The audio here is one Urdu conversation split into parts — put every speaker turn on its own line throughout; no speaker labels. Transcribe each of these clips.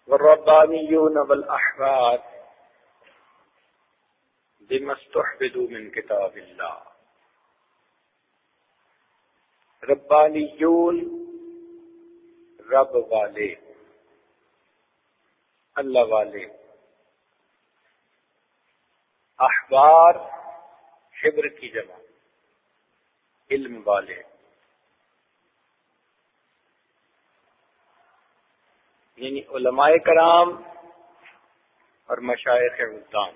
والربانيون والأحبار بما استحفظوا من کتاب اللہ. ربانیون رب والے، اللہ والے. احبار حبر کی جمع، علم والے. یعنی علماء کرام اور مشائخ عظام،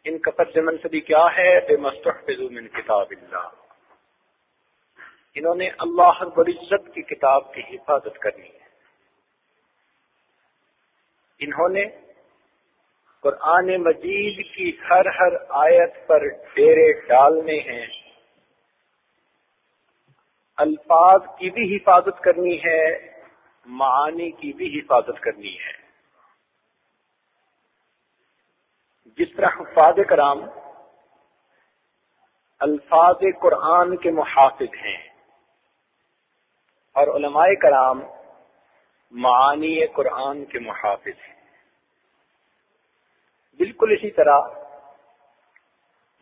ان کا فرض منصبی کیا ہے؟ بما استحفظوا من کتاب اللہ. انہوں نے اللہ رب العزت کی کتاب کی حفاظت کرنی ہے. انہوں نے قرآن مجید کی ہر آیت پر ڈیرے ڈالنے ہیں. الفاظ کی بھی حفاظت کرنی ہے، معانی کی بھی حفاظت کرنی ہے. جس طرح حفاظ کرام الفاظ قرآن کے محافظ ہیں اور علماء کرام معانی قرآن کے محافظ ہیں، بالکل اسی طرح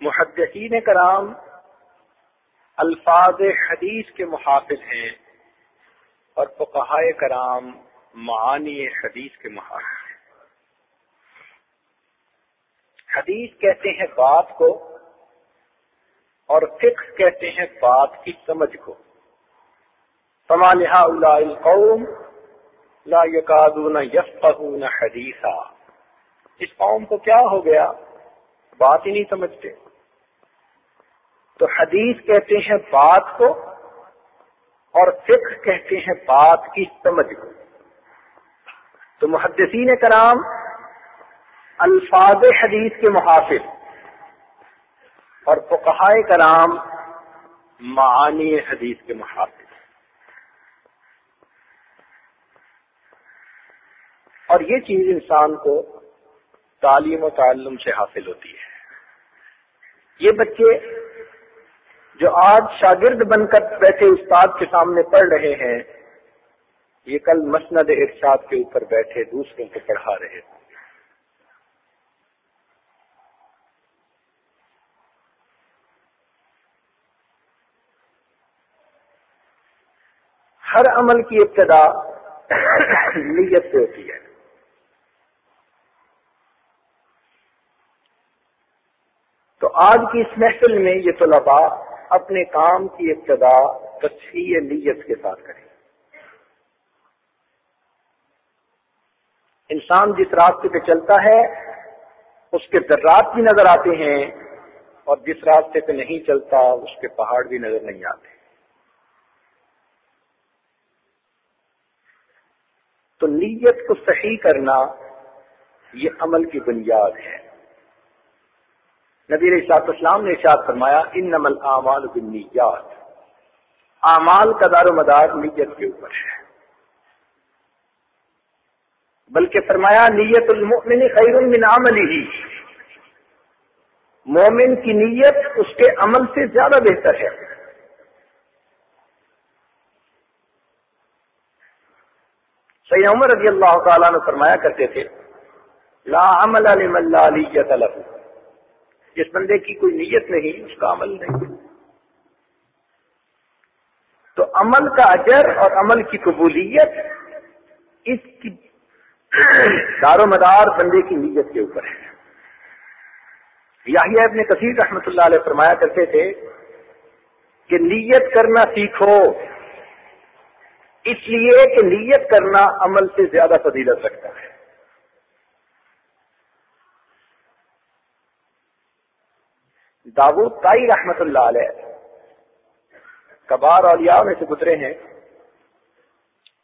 محدثین کرام الفاظ حدیث کے محافظ ہیں اور فقہاء کرام معانی حدیث کے محافظ ہیں. حدیث کہتے ہیں بات کو اور فقہ کہتے ہیں بات کی سمجھ کو. فما لهؤلاء القوم لا يكادون يفقهون حديثا. اس قوم کو کیا ہو گیا؟ بات ہی نہیں سمجھتے. تو حدیث کہتے ہیں بات کو اور فقہ کہتے ہیں بات کی سمجھ کو. تو محدثین کرام الفاظ حدیث کے محافظ اور فقہاء کرام معانی حدیث کے محافظ. اور یہ چیز انسان کو تعلیم و تعلم سے حاصل ہوتی ہے. یہ بچے جو آج شاگرد بن کر بیٹھے استاد کے سامنے پڑھ رہے ہیں، یہ کل مسند ارشاد کے اوپر بیٹھے دوسروں کو پڑھا رہے ہیں. ہر عمل کی ابتدا نیت سے ہوتی ہے. تو آج کی اس محفل میں یہ طلباء اپنے کام کی ابتدا تصحیح نیت کے ساتھ کریں. انسان جس راستے پہ چلتا ہے اس کے ذرات بھی نظر آتے ہیں اور جس راستے پہ نہیں چلتا اس کے پہاڑ بھی نظر نہیں آتے. تو نیت کو صحیح کرنا یہ عمل کی بنیاد ہے. نبی علیہ السلام نے ارشاد فرمایا انما الاعمال بالنیات. اعمال کا دار و مدار نیت کے اوپر ہے. بلکہ فرمایا نیت المؤمن خیر من عملہ. مومن کی نیت اس کے عمل سے زیادہ بہتر ہے. سیدنا عمر رضی اللہ تعالیٰ نے فرمایا کرتے تھے لا عمل لمن لا نیت لہ. جس بندے کی کوئی نیت نہیں اس کا عمل نہیں. تو عمل کا اجر اور عمل کی قبولیت اس کی دار و مدار بندے کی نیت کے اوپر ہے. یحییٰ ابن کثیر رحمۃ اللہ علیہ فرمایا کرتے تھے کہ نیت کرنا سیکھو، اس لیے کہ نیت کرنا عمل سے زیادہ فضیلت رکھتا ہے. داؤد طائی رحمۃ اللہ علیہ کبار اولیاء میں سے گزرے ہیں.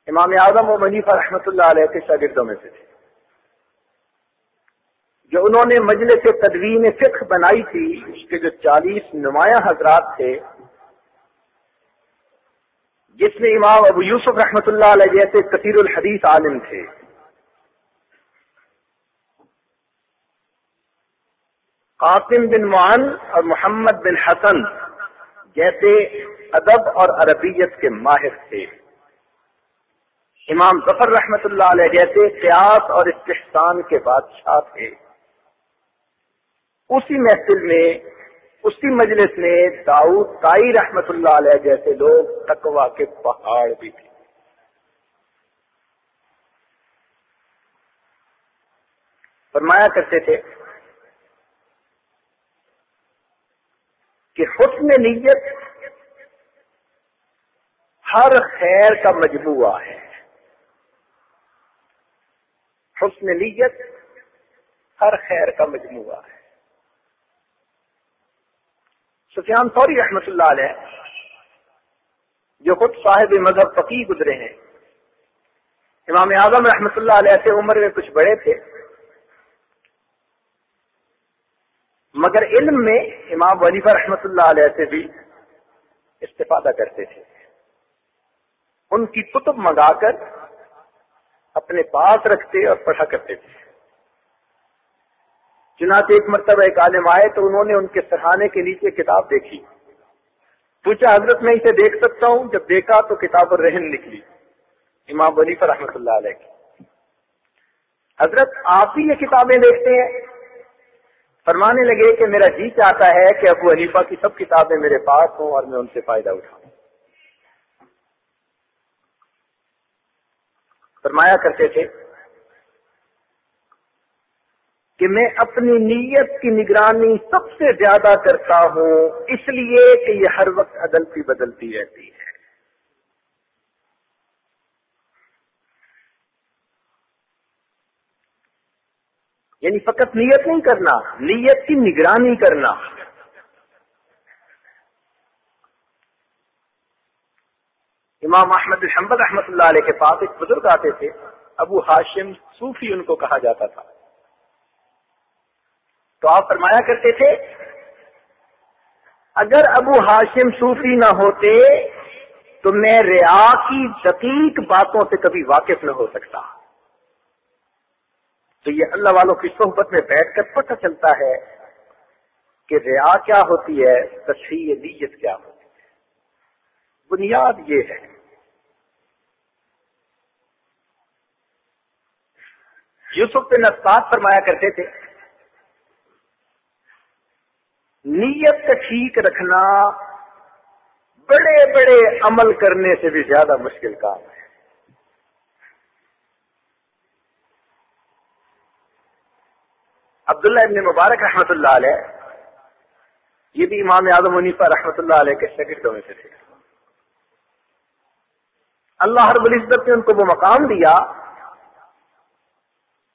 امام اعظم و حنیفہ رحمۃ اللہ علیہ کے شاگردوں میں سے تھے جو انہوں نے مجلس تدوین فقہ بنائی تھی. اس کے جو 40 نمایاں حضرات تھے جس میں امام ابو یوسف رحمۃ اللہ علیہ جیسے کثیر الحدیث عالم تھے. قاسم بن معن اور محمد بن حسن جیسے ادب اور عربیت کے ماہر تھے. امام ظفر رحمت اللہ علیہ جیسے قیاس اور استحسان کے بادشاہ تھے، اسی محفل میں، اسی مجلس میں داؤد طائی رحمت اللہ علیہ جیسے لوگ تقویٰ کے پہاڑ بھی تھے۔ فرمایا کرتے تھے کہ حسن نیت ہر خیر کا مجموعہ ہے، حسن نیت ہر خیر کا مجموعہ ہے۔ سفیان ثوری رحمت اللہ علیہ جو خود صاحب مذہب فقیہ گزرے ہیں، امام اعظم رحمت اللہ علیہ سے عمر میں کچھ بڑے تھے، مگر علم میں امام ابو حنیفہ رحمت اللہ علیہ سے بھی استفادہ کرتے تھے۔ ان کی کتب منگا کر اپنے پاس رکھتے اور پڑھا کرتے تھے۔ چنانچہ ایک مرتبہ ایک عالم آئے تو انہوں نے ان کے سرہانے کے نیچے کتاب دیکھی، پوچھا حضرت میں اسے دیکھ سکتا ہوں؟ جب دیکھا تو کتاب الرہن نکلی، امام ابو حنیفہ رحمۃ اللہ علیہ کی۔ حضرت آپ بھی یہ کتابیں دیکھتے ہیں؟ فرمانے لگے کہ میرا جی چاہتا ہے کہ ابو حنیفہ کی سب کتابیں میرے پاس ہوں اور میں ان سے فائدہ اٹھاؤں۔ فرمایا کرتے تھے کہ میں اپنی نیت کی نگرانی سب سے زیادہ کرتا ہوں، اس لیے کہ یہ ہر وقت عدلتی بدلتی رہتی ہے۔ یعنی فقط نیت نہیں کرنا، نیت کی نگرانی کرنا۔ امام احمد بن حنبل رحمۃ اللہ علیہ کے پاس ایک بزرگ آتے تھے، ابو ہاشم صوفی ان کو کہا جاتا تھا۔ تو آپ فرمایا کرتے تھے اگر ابو ہاشم صوفی نہ ہوتے تو میں ریا کی دقیق باتوں سے کبھی واقف نہ ہو سکتا۔ تو یہ اللہ والوں کی صحبت میں بیٹھ کر پتہ چلتا ہے کہ ریا کیا ہوتی ہے، تصحیح نیت کیا ہوتی ہے۔ بنیاد یہ ہے۔ یوسف بن اسباط فرمایا کرتے تھے نیت کا ٹھیک رکھنا بڑے بڑے عمل کرنے سے بھی زیادہ مشکل کام ہے۔ عبداللہ ابن مبارک رحمۃ اللہ علیہ یہ بھی امام اعظم حنیفہ رحمۃ اللہ علیہ کے شاگردوں میں سے تھے۔ اللہ رب العزت نے ان کو وہ مقام دیا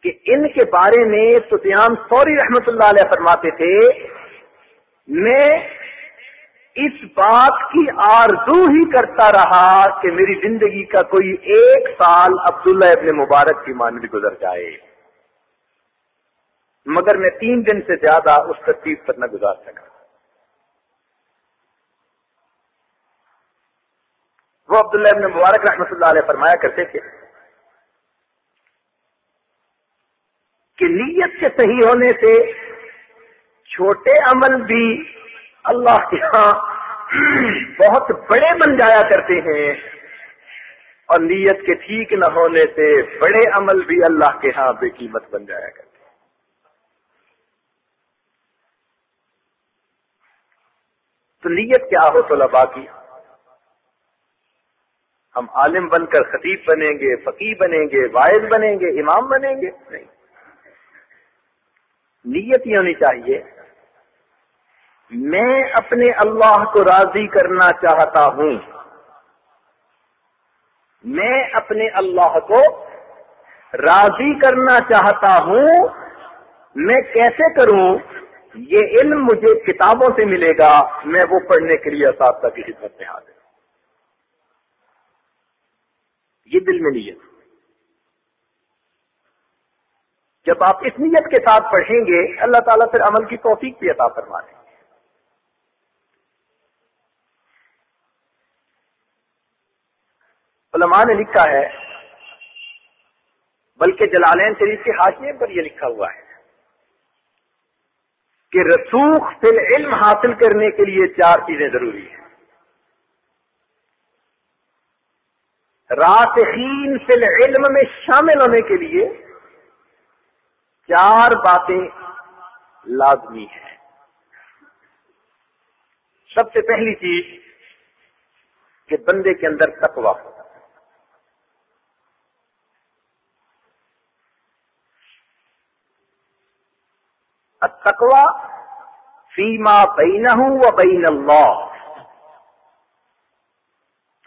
کہ ان کے بارے میں سفیان ثوری رحمۃ اللہ علیہ فرماتے تھے میں اس بات کی آرزو ہی کرتا رہا کہ میری زندگی کا کوئی ایک سال عبداللہ ابن مبارک کی مانند گزر جائے، مگر میں 3 دن سے زیادہ اس ترتیب پر نہ گزار سکا۔ وہ عبداللہ ابن مبارک رحمۃ اللہ علیہ فرمایا کرتے تھے کہ نیت کے صحیح ہونے سے چھوٹے عمل بھی اللہ کے ہاں بہت بڑے بن جایا کرتے ہیں، اور نیت کے ٹھیک نہ ہونے سے بڑے عمل بھی اللہ کے ہاں بے قیمت بن جایا کرتے ہیں۔ تو نیت کیا ہو طلباء کی؟ ہم عالم بن کر خطیب بنیں گے، فقیہ بنیں گے، واعظ بنیں گے، امام بنیں گے؟ نہیں، نیت یہ ہونی چاہیے میں اپنے اللہ کو راضی کرنا چاہتا ہوں، میں اپنے اللہ کو راضی کرنا چاہتا ہوں۔ میں کیسے کروں؟ یہ علم مجھے کتابوں سے ملے گا، میں وہ پڑھنے کے لیے اساتذہ کی خدمت میں حاضر ہوں۔ یہ دل میں نیت۔ جب آپ اس نیت کے ساتھ پڑھیں گے اللہ تعالیٰ پھر عمل کی توفیق بھی عطا فرما دیں گے۔ علماء نے لکھا ہے، بلکہ جلالین شریف کے حاشیے پر یہ لکھا ہوا ہے کہ رسوخ فی العلم حاصل کرنے کے لیے 4 چیزیں ضروری ہیں۔ راسخین فی العلم میں شامل ہونے کے لیے 4 باتیں لازمی ہیں۔ سب سے پہلی چیز کہ بندے کے اندر تقویٰ ہو۔ التقویٰ فیما بینہ و بین اللہ،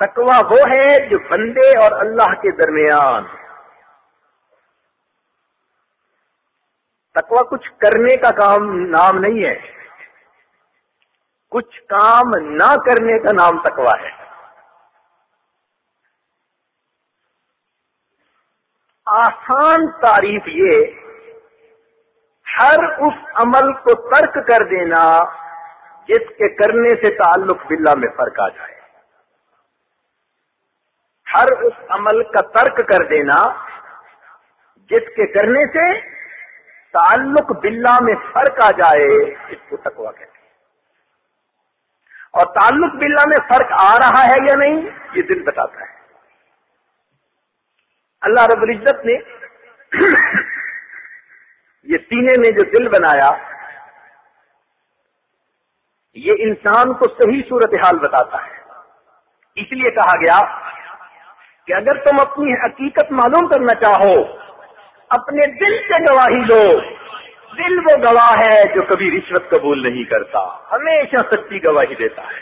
تقویٰ وہ ہے جو بندے اور اللہ کے درمیان، تقویٰ کچھ کرنے کا کام نام نہیں ہے، کچھ کام نہ کرنے کا نام تقویٰ ہے۔ آسان تعریف یہ ہر اس عمل کو ترک کر دینا جس کے کرنے سے تعلق باللہ میں فرق آ جائے، ہر اس عمل کا ترک کر دینا جس کے کرنے سے تعلق باللہ میں فرق آ جائے، اس کو تقویٰ کہتے ہیں۔ اور تعلق باللہ میں فرق آ رہا ہے یا نہیں یہ دل بتاتا ہے۔ اللہ رب العزت نے یہ سینے میں جو دل بنایا یہ انسان کو صحیح صورتحال بتاتا ہے۔ اس لیے کہا گیا کہ اگر تم اپنی حقیقت معلوم کرنا چاہو اپنے دل سے گواہی لو۔ دل وہ گواہ ہے جو کبھی رشوت قبول نہیں کرتا، ہمیشہ سچی گواہی دیتا ہے۔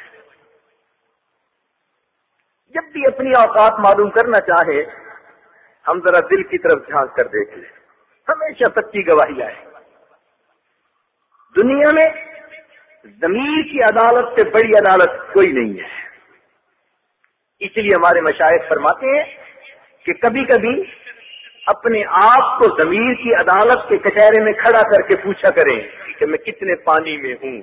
جب بھی اپنی اوقات معلوم کرنا چاہے ہم ذرا دل کی طرف جھانک کر دیکھ لیں، ہمیشہ سچی گواہی آئے۔ دنیا میں ضمیر کی عدالت سے بڑی عدالت کوئی نہیں ہے۔ اس لیے ہمارے مشائخ فرماتے ہیں کہ کبھی کبھی اپنے آپ کو ضمیر کی عدالت کے کچہرے میں کھڑا کر کے پوچھا کریں کہ میں کتنے پانی میں ہوں،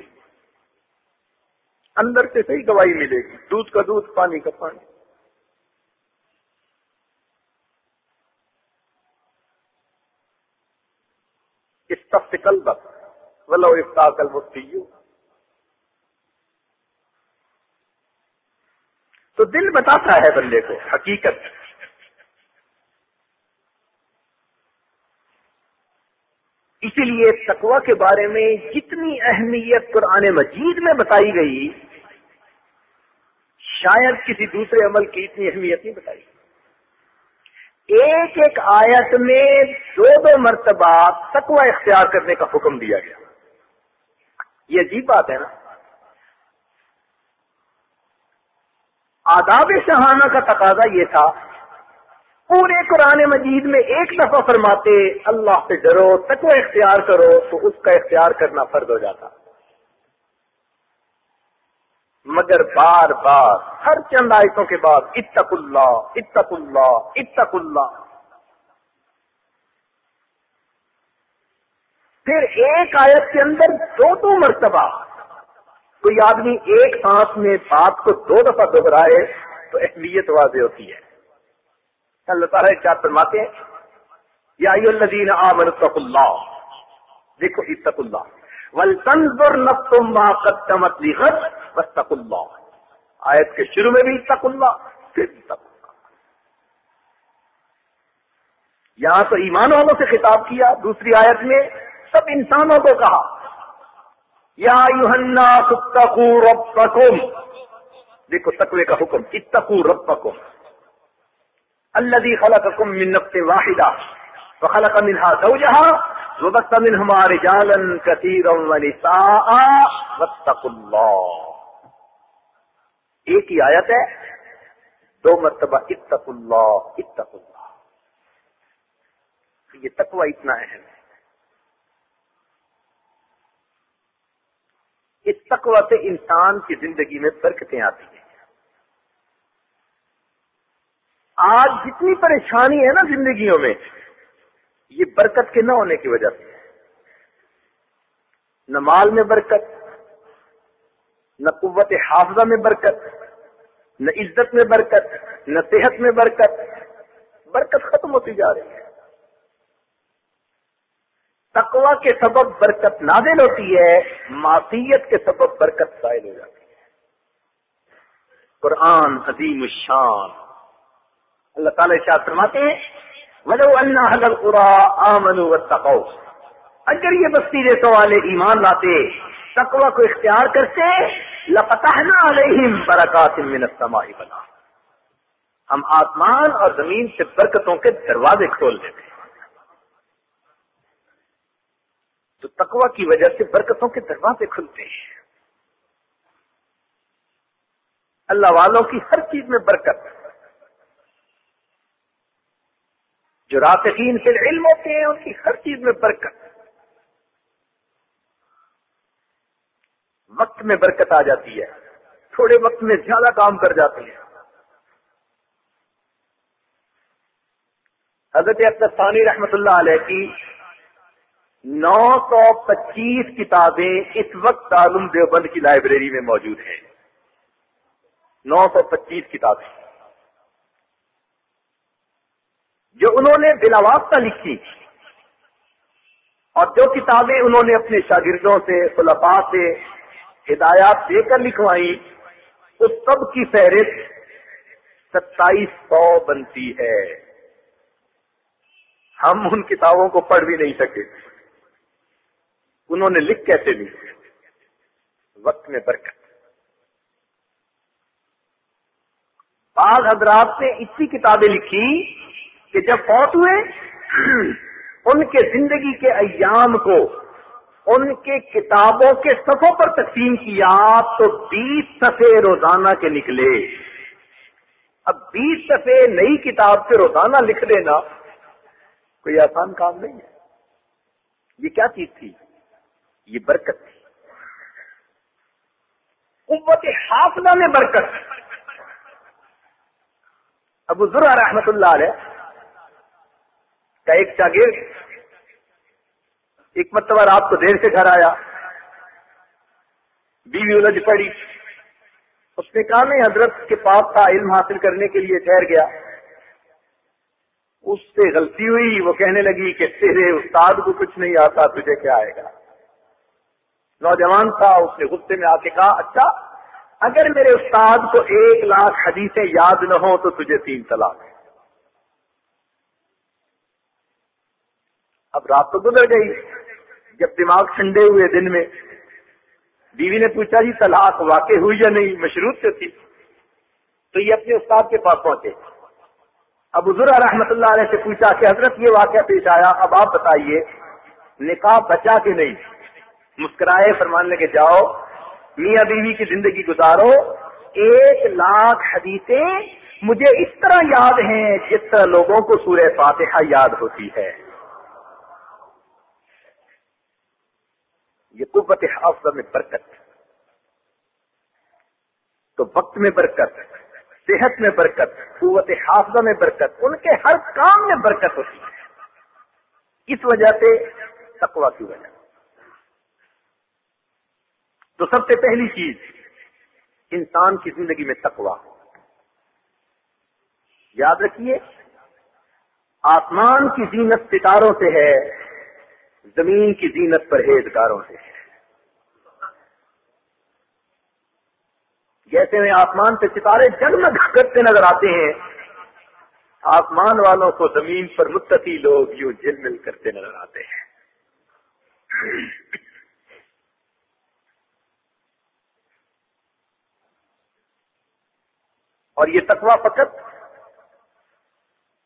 اندر سے صحیح گواہی ملے گی، دودھ کا دودھ پانی کا پانی۔ استفت قلبک ولو افتاق المفتی، تو دل بتاتا ہے بندے کو حقیقت۔ اسی لیے تقویٰ کے بارے میں جتنی اہمیت قرآن مجید میں بتائی گئی شاید کسی دوسرے عمل کی اتنی اہمیت نہیں بتائی۔ ایک ایک آیت میں 2 مرتبہ تقویٰ اختیار کرنے کا حکم دیا گیا۔ یہ عجیب بات ہے نا۔ آداب شاہانہ کا تقاضا یہ تھا، پورے قرآن مجید میں ایک دفعہ فرماتے اللہ سے ڈرو، تقویٰ اختیار کرو، تو اس کا اختیار کرنا فرض ہو جاتا، مگر بار بار ہر چند آیتوں کے بعد اتقوا اللہ اتقوا اللہ اتقوا اللہ۔ پھر ایک آیت کے اندر 2 مرتبہ کوئی آدمی ایک سانس میں بات کو 2 دفعہ دہرائے تو اہمیت واضح ہوتی ہے۔ اللہ تعالیٰ ارشاد فرماتے ہیں یا ایھا الذین آمنوا اتقوا اللہ، دیکھو اتقوا اللہ ولتنظر نفس ما قدمت لغد واتقوا اللہ۔ آیت کے شروع میں بھی اتقوا اللہ، پھر اتقوا اللہ۔ یہاں تو ایمان والوں سے خطاب کیا، دوسری آیت میں سب انسانوں کو کہا یا ایھا الناس اتقوا ربکم، دیکھو تقوی کا حکم، اتقوا ربکم الذی خلقکم من نفس واحدہ وخلق منها زوجها وبث منهما رجالا كثيرا ونساء واتقوا اللہ۔ ایک ہی آیت ہے، 2 مرتبہ اتقوا اللہ اتقوا اللہ۔ یہ تقوی اتنا اہم ہے۔ اس تقوی سے انسان کی زندگی میں برکتیں آتی ہیں۔ آج جتنی پریشانی ہے نا زندگیوں میں، یہ برکت کے نہ ہونے کی وجہ سے، نہ مال میں برکت، نہ قوت حافظہ میں برکت، نہ عزت میں برکت، نہ صحت میں برکت، برکت ختم ہوتی جا رہی ہے۔ تقوی کے سبب برکت نازل ہوتی ہے، معصیت کے سبب برکت زائل ہو جاتی ہے۔ قرآن عظیم الشان اللہ تعالیٰ ارشاد فرماتے ہیں وَلَوْ أَنَّ أَهْلَ الْقُرَىٰ آمَنُوا وَاتَّقَوْا، اگر یہ بستی دیسوں والے ایمان لاتے، تقوی کو اختیار کرتے، لَفَتَحْنَا عَلَيْهِمْ بَرَكَاتٍ مِّنَ السَّمَاءِ وَالْأَرْضِ، ہم آسمان اور زمین سے برکتوں کے دروازے کھول دیتے۔ تو تقوی کی وجہ سے برکتوں کے دروازے کھلتے ہیں۔ اللہ والوں کی ہر چیز میں برکت، جو راسخین فی العلم ہوتے ہیں ان کی ہر چیز میں برکت، وقت میں برکت آ جاتی ہے، تھوڑے وقت میں زیادہ کام کر جاتے ہیں۔ حضرت اختر ثانی رحمۃ اللہ علیہ کی 925 کتابیں اس وقت دارالعلوم دیوبند کی لائبریری میں موجود ہیں۔ 925 کتابیں جو انہوں نے بلا واسطہ لکھی، اور جو کتابیں انہوں نے اپنے شاگردوں سے، خلفاء سے ہدایات دے کر لکھوائی، اس سب کی فہرست 2700 بنتی ہے۔ ہم ان کتابوں کو پڑھ بھی نہیں سکے، انہوں نے لکھ کیسے لی؟ وقت میں برکت۔ بعض حضرات نے اتنی کتابیں لکھی کہ جب فوت ہوئے ان کے زندگی کے ایام کو ان کے کتابوں کے صفحوں پر تقسیم کیا تو 20 صفحے روزانہ کے نکلے۔ اب 20 صفحے نئی کتاب سے روزانہ لکھ لینا کوئی آسان کام نہیں ہے۔ یہ کیا چیز تھی؟ یہ برکت تھی، قوت حافظہ میں برکت۔ ابو زرع رحمۃ اللہ علیہ کا ایک شاگرد ایک مرتبہ رات کو دیر سے گھر آیا، بیوی الجھ پڑی، اس نے کہا میں حضرت کے پاس تھا، علم حاصل کرنے کے لیے ٹھہر گیا، اس سے غلطی ہوئی، وہ کہنے لگی کہ تیرے استاد کو کچھ نہیں آتا، تجھے کیا آئے گا؟ نوجوان تھا، اس نے غصے میں آ کے کہا اچھا اگر میرے استاد کو 1,00,000 حدیثیں یاد نہ ہوں تو تجھے 3 طلاق ہے۔ اب رات تو گزر گئی، جب دماغ ٹھنڈے ہوئے دن میں بیوی نے پوچھا جی طلاق واقع ہوئی یا نہیں، مشروط سے تھی، تو یہ اپنے استاد کے پاس پہنچے۔ ابو زرع رحمۃ اللہ علیہ سے پوچھا کہ حضرت یہ واقعہ پیش آیا، اب آپ بتائیے نکاح بچا کہ نہیں؟ مسکرائے، فرمانے لگے جاؤ میاں بیوی کی زندگی گزارو، 1,00,000 حدیثیں مجھے اس طرح یاد ہیں جس طرح لوگوں کو سورہ فاتحہ یاد ہوتی ہے۔ یہ قوت حافظہ میں برکت، تو وقت میں برکت، صحت میں برکت، قوت حافظہ میں برکت، ان کے ہر کام میں برکت ہوتی ہے، اس وجہ سے تقویٰ کی وجہ۔ تو سب سے پہلی چیز انسان کی زندگی میں تقویٰ۔ یاد رکھیے آسمان کی زینت ستاروں سے ہے، زمین کی زینت پرہیزگاروں سے ہے۔ جیسے میں آسمان سے ستارے جگمگ کرتے نظر آتے ہیں، آسمان والوں کو زمین پر متقی لوگ یوں جھلمل کرتے نظر آتے ہیں۔ اور یہ تقویٰ فقط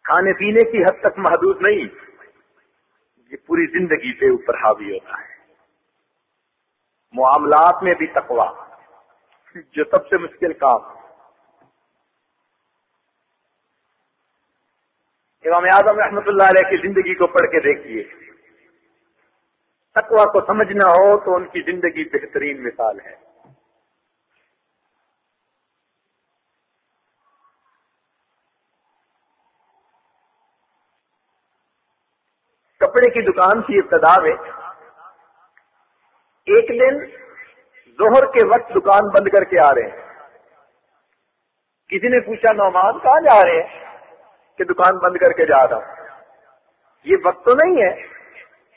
کھانے پینے کی حد تک محدود نہیں، یہ پوری زندگی پہ اوپر حاوی ہوتا ہے۔ معاملات میں بھی تقویٰ، جو سب سے مشکل کام۔ امام اعظم رحمۃ اللہ علیہ کی زندگی کو پڑھ کے دیکھیے، تقویٰ کو سمجھنا ہو تو ان کی زندگی بہترین مثال ہے۔ کپڑے کی دکان کی ابتدا میں ایک دن ظہر کے وقت دکان بند کر کے آ رہے ہیں، کسی نے پوچھا نعمان کہاں جا رہے ہیں؟ کہ دکان بند کر کے جا رہا ہوں۔ یہ وقت تو نہیں ہے،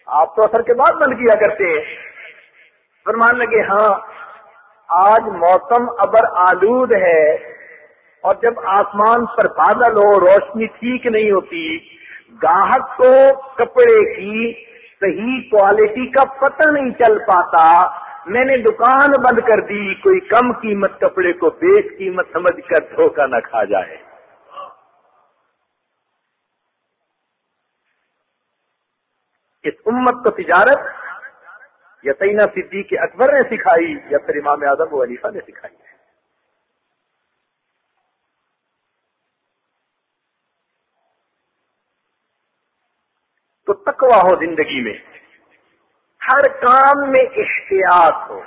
آپ تو اثر کے بعد بند کیا کرتے ہیں۔ فرمان لگے ہاں آج موسم ابر آلود ہے، اور جب آسمان پر بادل ہو، روشنی ٹھیک نہیں ہوتی، گاہک کو کپڑے کی صحیح کوالٹی کا پتہ نہیں چل پاتا، میں نے دکان بند کر دی، کوئی کم قیمت کپڑے کو بیش قیمت سمجھ کر دھوکہ نہ کھا جائے۔ اس امت کو تجارت یا سیدنا صدیق اکبر نے سکھائی یا پھر امام اعظم ابو حنیفہ نے سکھائی ہے۔ تو تقویٰ ہو زندگی میں، ہر کام میں احتیاط ہو۔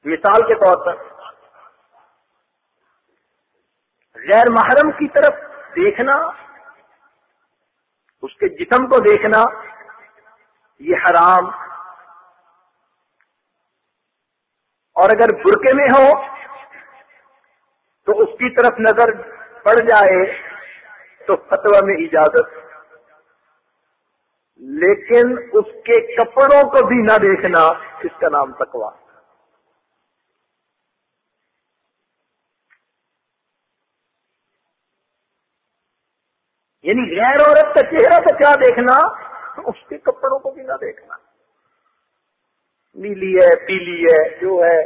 مثال کے طور پر غیر محرم کی طرف دیکھنا، اس کے جسم کو دیکھنا، یہ حرام، اور اگر برقعے میں ہو تو اس کی طرف نظر پڑ جائے تو فتویٰ میں اجازت، لیکن اس کے کپڑوں کو بھی نہ دیکھنا، اس کا نام تقویٰ۔ یعنی غیر عورت کا چہرہ تو کیا دیکھنا، اس کے کپڑوں کو بھی نہ دیکھنا، نیلی ہے پیلی ہے جو ہے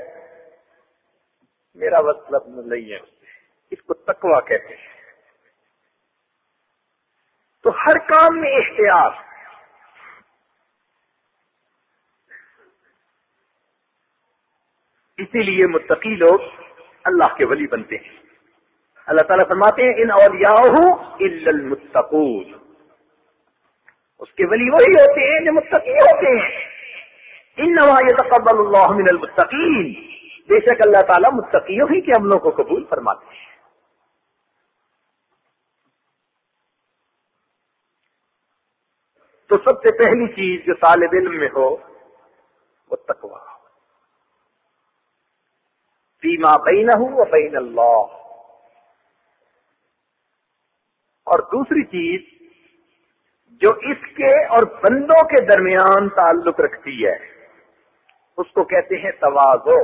میرا مطلب نہیں ہے، اس کو تقویٰ کہتے ہیں۔ تو ہر کام میں احتیاط۔ اسی لیے متقی لوگ اللہ کے ولی بنتے ہیں۔ اللہ تعالیٰ فرماتے ہیں ان اولیاءہ الا المتقون، اس کے ولی وہی ہوتے ہیں جو متقی ہوتے ہیں۔ انما یتقبل اللہ من المتقین، بے شک اللہ تعالیٰ متقیوں ہی کے عملوں کو قبول فرماتے ہیں۔ تو سب سے پہلی چیز جو طالب علم میں ہو وہ تقویٰ، فیما بینہ و بین اللہ۔ اور دوسری چیز جو اس کے اور بندوں کے درمیان تعلق رکھتی ہے اس کو کہتے ہیں تواضع،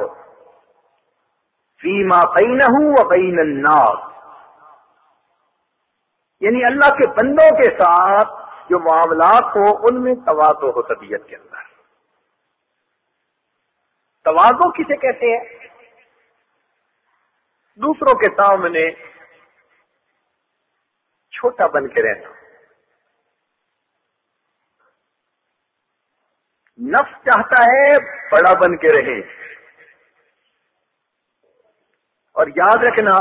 فیما بینہ و بین الناس، یعنی اللہ کے بندوں کے ساتھ جو معاملات ہوں ان میں تواضع ہو طبیعت کے اندر۔ تواضع کسے کہتے ہیں؟ دوسروں کے سامنے چھوٹا بن کے رہنا۔ نفس چاہتا ہے بڑا بن کے رہے، اور یاد رکھنا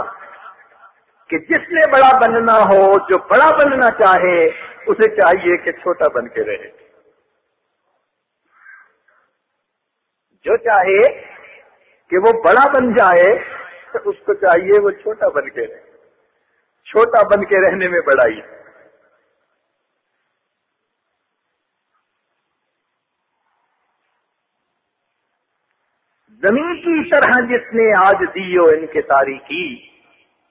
کہ جس نے بڑا بننا ہو، جو بڑا بننا چاہے اسے چاہیے کہ چھوٹا بن کے رہے۔ جو چاہے کہ وہ بڑا بن جائے تو اس کو چاہیے وہ چھوٹا بن کے رہے۔ چھوٹا بن کے رہنے میں بڑائی۔ زمین کی طرح جس نے آج دیو ان کے تاریکی،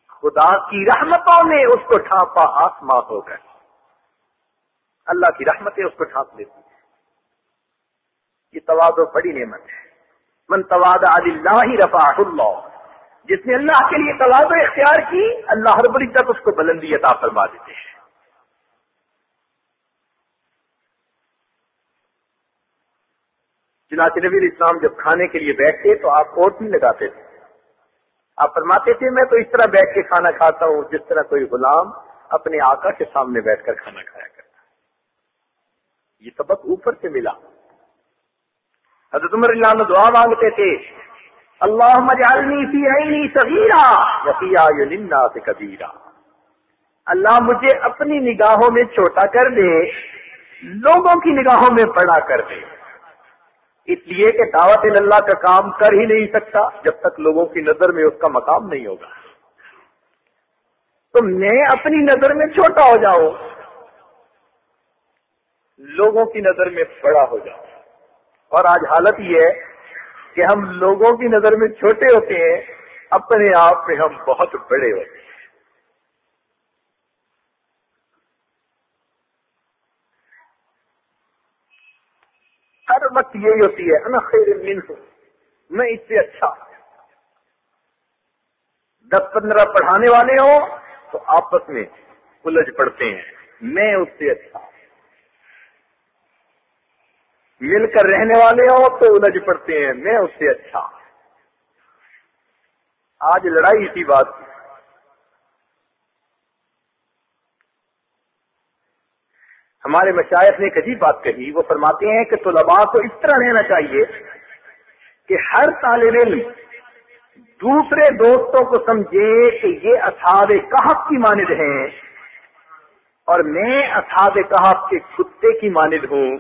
خدا کی رحمتوں نے اس کو ڈھانپا آسماں ہو گئے۔ اللہ کی رحمتیں اس کو ڈھانپ لیتی ہیں۔ یہ تواضع بڑی نعمت ہے۔ من تواضع للہ رفعہ اللہ، جس نے اللہ کے لیے تواضع اختیار کی، اللہ رب العزت اس کو بلندی عطا فرما دیتے ہیں۔ چنانچہ نبی علیہ السلام جب کھانے کے لیے بیٹھتے تو آپ کوٹ نہیں لگاتے تھے، آپ فرماتے تھے میں تو اس طرح بیٹھ کے کھانا کھاتا ہوں جس طرح کوئی غلام اپنے آقا کے سامنے بیٹھ کر کھانا کھایا کرتا ہے۔ یہ سبق اوپر سے ملا۔ حضرت عمر رضی اللہ عنہ دعا مانگتے تھے، اللہم اجعلنی فی عینی صغیرا وفی اعین الناس کبیرا، اللہ مجھے اپنی نگاہوں میں چھوٹا کر دے، لوگوں کی نگاہوں میں بڑا کر دے۔ اس لیے کہ دعوت اللہ کا کام کر ہی نہیں سکتا جب تک لوگوں کی نظر میں اس کا مقام نہیں ہوگا۔ تو میں اپنی نظر میں چھوٹا ہو جاؤں، لوگوں کی نظر میں بڑا ہو جاؤں۔ اور آج حالت یہ ہے کہ ہم لوگوں کی نظر میں چھوٹے ہوتے ہیں، اپنے آپ میں ہم بہت بڑے ہوتے ہیں۔ ہر وقت یہی ہوتی ہے، انا خیر منہ، میں اس سے اچھا. 10-15 پڑھانے والے ہوں تو آپس میں الجھ پڑتے ہیں، میں اس سے اچھا. مل کر رہنے والے ہوں تو الجھ پڑتے ہیں، میں اس سے اچھا. آج لڑائی اسی بات کی. ہمارے مشائخ نے ایک عجیب بات کہی، وہ فرماتے ہیں کہ طلباء کو اس طرح رہنا چاہیے کہ ہر طالب علم دوسرے دوستوں کو سمجھے کہ یہ اصحاب کہف کی مانند ہیں اور میں اصحاب کہف کے کتے کی مانند ہوں.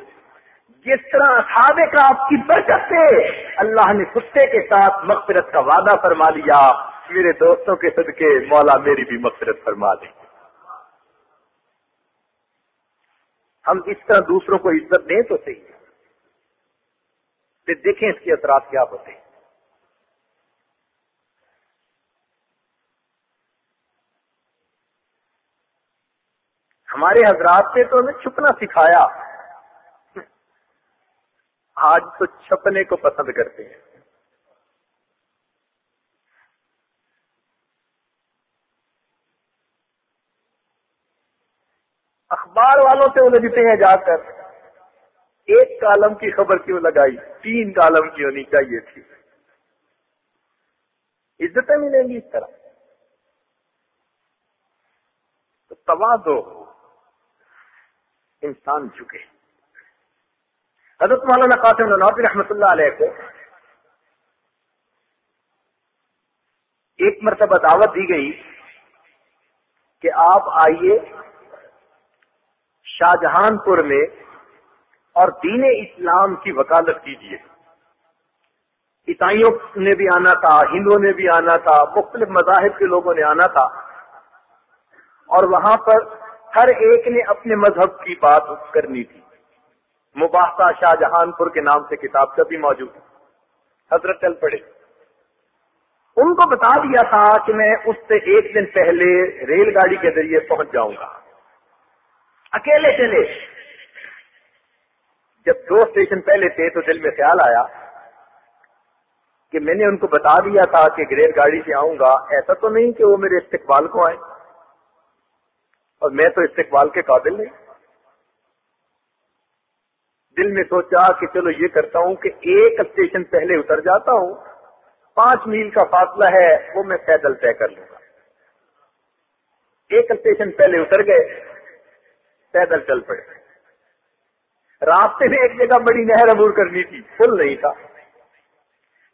جس طرح اصحاب کہف کی برکت سے اللہ نے کتے کے ساتھ مغفرت کا وعدہ فرما لیا، میرے دوستوں کے صدقے مولا میری بھی مغفرت فرما دے. ہم اس طرح دوسروں کو عزت دیں تو صحیح ہے، پھر دیکھیں اس کے اثرات کیا ہوتے ہیں. ہمارے حضرات سے تو ہمیں چھپنا سکھایا، آج تو چھپنے کو پسند کرتے ہیں. اخبار والوں سے الجھتے ہیں جا کر، ایک کالم کی خبر کیوں لگائی، 3 کالم کی ہونی چاہیے تھی. عزتیں ملیں گی اس طرح. تو تواضع ہو، انسان جھکے. حضرت مولانا قاسم نانوتوی رحمۃ اللہ علیہ کو ایک مرتبہ دعوت دی گئی کہ آپ آئیے شاہجہان پور میں اور دین اسلام کی وکالت کیجیے. عیسائیوں نے بھی آنا تھا، ہندوؤں نے بھی آنا تھا، مختلف مذاہب کے لوگوں نے آنا تھا، اور وہاں پر ہر ایک نے اپنے مذہب کی بات کرنی تھی. مباحثہ شاہجہان پور کے نام سے کتاب کا بھی موجود ہے. حضرت چل پڑے. ان کو بتا دیا تھا کہ میں اس سے 1 دن پہلے ریل گاڑی کے ذریعے پہنچ جاؤں گا. اکیلے چلے. جب 2 اسٹیشن پہلے تھے تو دل میں خیال آیا کہ میں نے ان کو بتا دیا تھا کہ ریل گاڑی سے آؤں گا، ایسا تو نہیں کہ وہ میرے استقبال کو آئے، اور میں تو استقبال کے قابل نہیں. دل میں سوچا کہ چلو یہ کرتا ہوں کہ 1 اسٹیشن پہلے اتر جاتا ہوں، 5 میل کا فاصلہ ہے وہ میں پیدل طے کر لوں گا. 1 اسٹیشن پہلے اتر گئے، پیدل چل پڑے. راستے میں ایک جگہ بڑی نہر عبور کرنی تھی، پل نہیں تھا.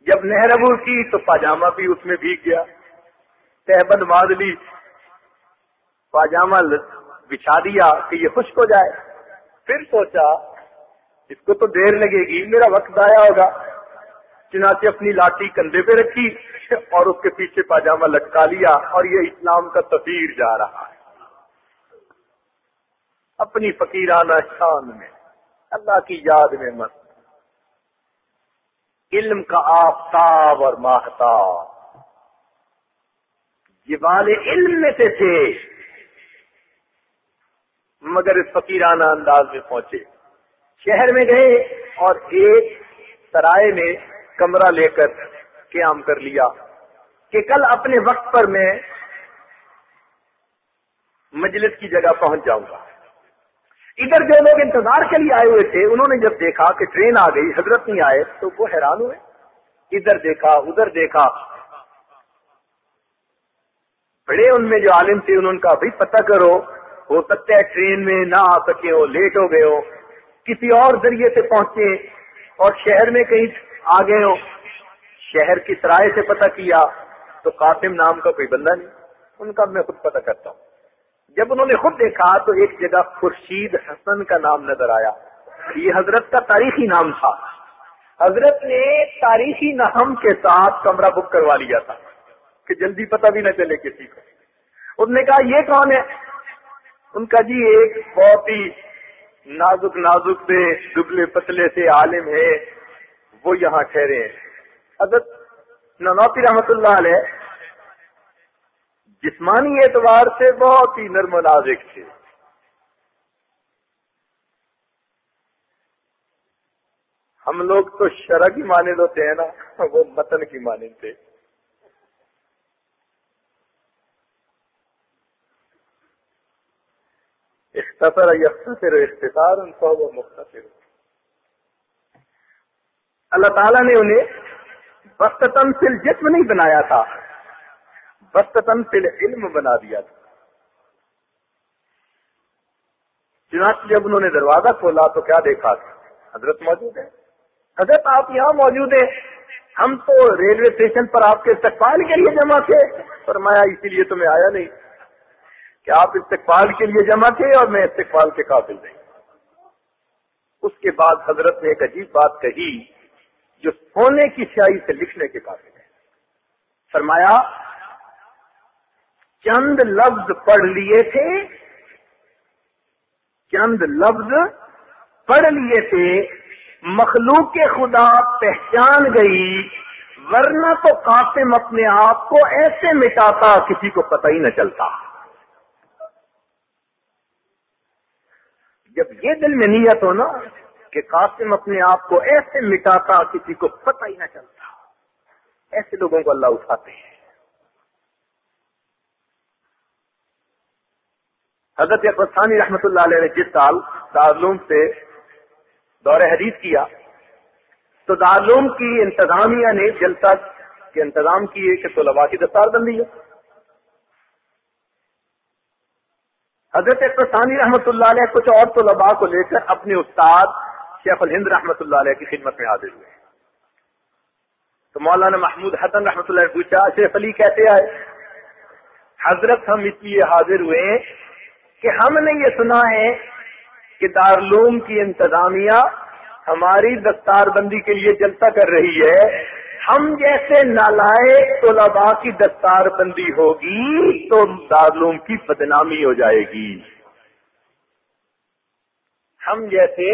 جب نہر عبور کی تو پاجامہ بھی اس میں بھیگ گیا. تہبند باندھ لی، پاجامہ بچھا دیا کہ یہ خشک ہو جائے. پھر سوچا اس کو تو دیر لگے گی، میرا وقت ضائع ہوگا. چنانچہ اپنی لاٹھی کندھے پہ رکھی اور اس کے پیچھے پاجامہ لٹکا لیا، اور یہ اسلام کا سفیر جا رہا ہے اپنی فقیرانہ شان میں، اللہ کی یاد میں مست. علم کا آفتاب اور ماہتاب جبال علم میں سے تھے، مگر اس فقیرانہ انداز میں پہنچے. شہر میں گئے اور ایک سرائے میں کمرہ لے کر قیام کر لیا کہ کل اپنے وقت پر میں مجلس کی جگہ پہنچ جاؤں گا. ادھر جو لوگ انتظار کے لیے آئے ہوئے تھے انہوں نے جب دیکھا کہ ٹرین آ گئی، حضرت نہیں آئے، تو وہ حیران ہوئے. ادھر دیکھا ادھر دیکھا. بڑے ان میں جو عالم تھے انہوں نے کہا بھائی پتہ کرو، ہو سکتا ہے ٹرین میں نہ آ سکے ہو، لیٹ ہو گئے ہو، کسی اور ذریعے سے پہنچے اور شہر میں کہیں آ گئے ہو. شہر کی سرائے سے پتہ کیا تو قاسم نام کا کوئی بندہ نہیں. ان کا میں خود پتہ کرتا ہوں. جب انہوں نے خود دیکھا تو ایک جگہ خورشید حسن کا نام نظر آیا. یہ حضرت کا تاریخی نام تھا. حضرت نے تاریخی نام کے ساتھ کمرہ بک کروا لیا تھا کہ جلدی پتہ بھی نہ چلے کسی کو. انہوں نے کہا یہ کون ہے؟ ان کا جی ایک بہت ہی نازک نازک سے دبلے پتلے سے عالم ہے، وہ یہاں ٹھہرے ہیں. حضرت نانوتوی رحمۃ اللہ علیہ جسمانی اعتبار سے بہت ہی نرم و نازک تھے. ہم لوگ تو شرع کی مانند ہوتے ہیں نا، وہ متن کی مانند تھے. اختصر یختصر اختصار فهو مختصر. اللہ تعالیٰ نے انہیں بسطتاً فی الجسم نہیں بنایا تھا، بسطتاً فی العلم بنا دیا تھا. چنانچہ جب انہوں نے دروازہ کھولا تو کیا دیکھا تھا؟ حضرت موجود ہے. حضرت آپ یہاں موجود ہیں، ہم تو ریلوے اسٹیشن پر آپ کے استقبال کے لیے جمع تھے. فرمایا اسی لیے تو میں آیا نہیں کہ آپ استقبال کے لیے جمع تھے اور میں استقبال کے قابل نہیں. اس کے بعد حضرت نے ایک عجیب بات کہی جو سونے کی سیاہی سے لکھنے کے قابل ہے. فرمایا چند لفظ پڑھ لیے تھے، چند لفظ پڑھ لیے تھے، مخلوق خدا پہچان گئی، ورنہ تو قاسم اپنے آپ کو ایسے مٹاتا کسی کو پتہ ہی نہ چلتا. جب یہ دل میں نیت ہو نا کہ قاسم اپنے آپ کو ایسے مٹاتا کسی کو پتہ ہی نہ چلتا، ایسے لوگوں کو اللہ اٹھاتے ہیں. حضرت اکبر ثانی رحمۃ اللہ علیہ نے جس سال دارالعلوم سے دور حدیث کیا تو دارالعلوم کی انتظامیہ نے جلسہ کے انتظام کیے کہ طلباء کی دستار بندی ہے. حضرت اکبر ثانی رحمۃ اللہ علیہ کچھ اور طلباء کو لے کر اپنے استاد شیخ الہند رحمۃ اللہ علیہ کی خدمت میں حاضر ہوئے. تو مولانا محمود حسن رحمۃ اللہ نے پوچھا شیخ علی کیسے آئے؟ حضرت ہم اس لیے حاضر ہوئے کہ ہم نے یہ سنا ہے کہ دارالعلوم کی انتظامیہ ہماری دستار بندی کے لیے جلسہ کر رہی ہے. ہم جیسے نالائق طلباء کی دستار بندی ہوگی تو دارالعلوم کی بدنامی ہو جائے گی. ہم جیسے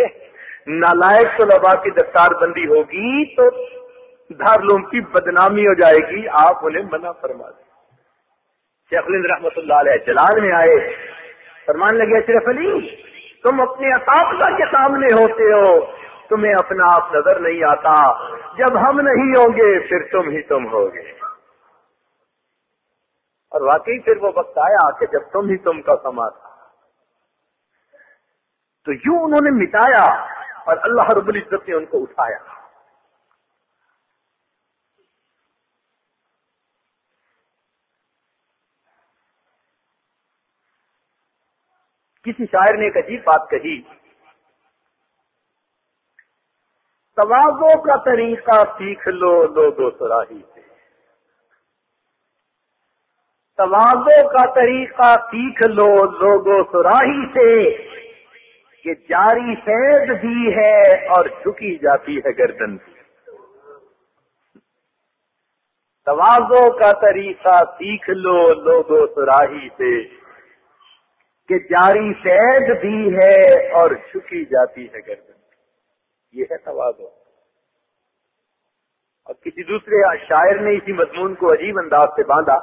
نالائق طلباء کی دستار بندی ہوگی تو دارالعلوم کی بدنامی ہو جائے گی. آپ انہیں منع فرما دیں. شیخ الہند رحمۃ اللہ علیہ جلال میں آئے، فرمان لگے اشرف علی تم اپنے اساتذہ کے سامنے ہوتے ہو، تمہیں اپنا آپ نظر نہیں آتا، جب ہم نہیں ہوں گے پھر تم ہی تم ہوگے. اور واقعی پھر وہ وقت آیا کہ جب تم ہی تم کا سما تھا. تو یوں انہوں نے مٹایا اور اللہ رب العزت نے ان کو اٹھایا. کسی شاعر نے ایک عجیب بات کہی، تواضع کا طریقہ سیکھ لو لوگو سراہی سے. تواضع کا طریقہ سیکھ لو لوگو سراہی سے کہ جاری فیض بھی ہے اور جھکی جاتی ہے گردن بھی. تواضع کا طریقہ سیکھ لو لوگو سراہی سے کہ جاری فیض بھی ہے اور جھکی جاتی ہے گردن. یہ ہے تواضع. اور کسی دوسرے شاعر نے اسی مضمون کو عجیب انداز سے باندھا،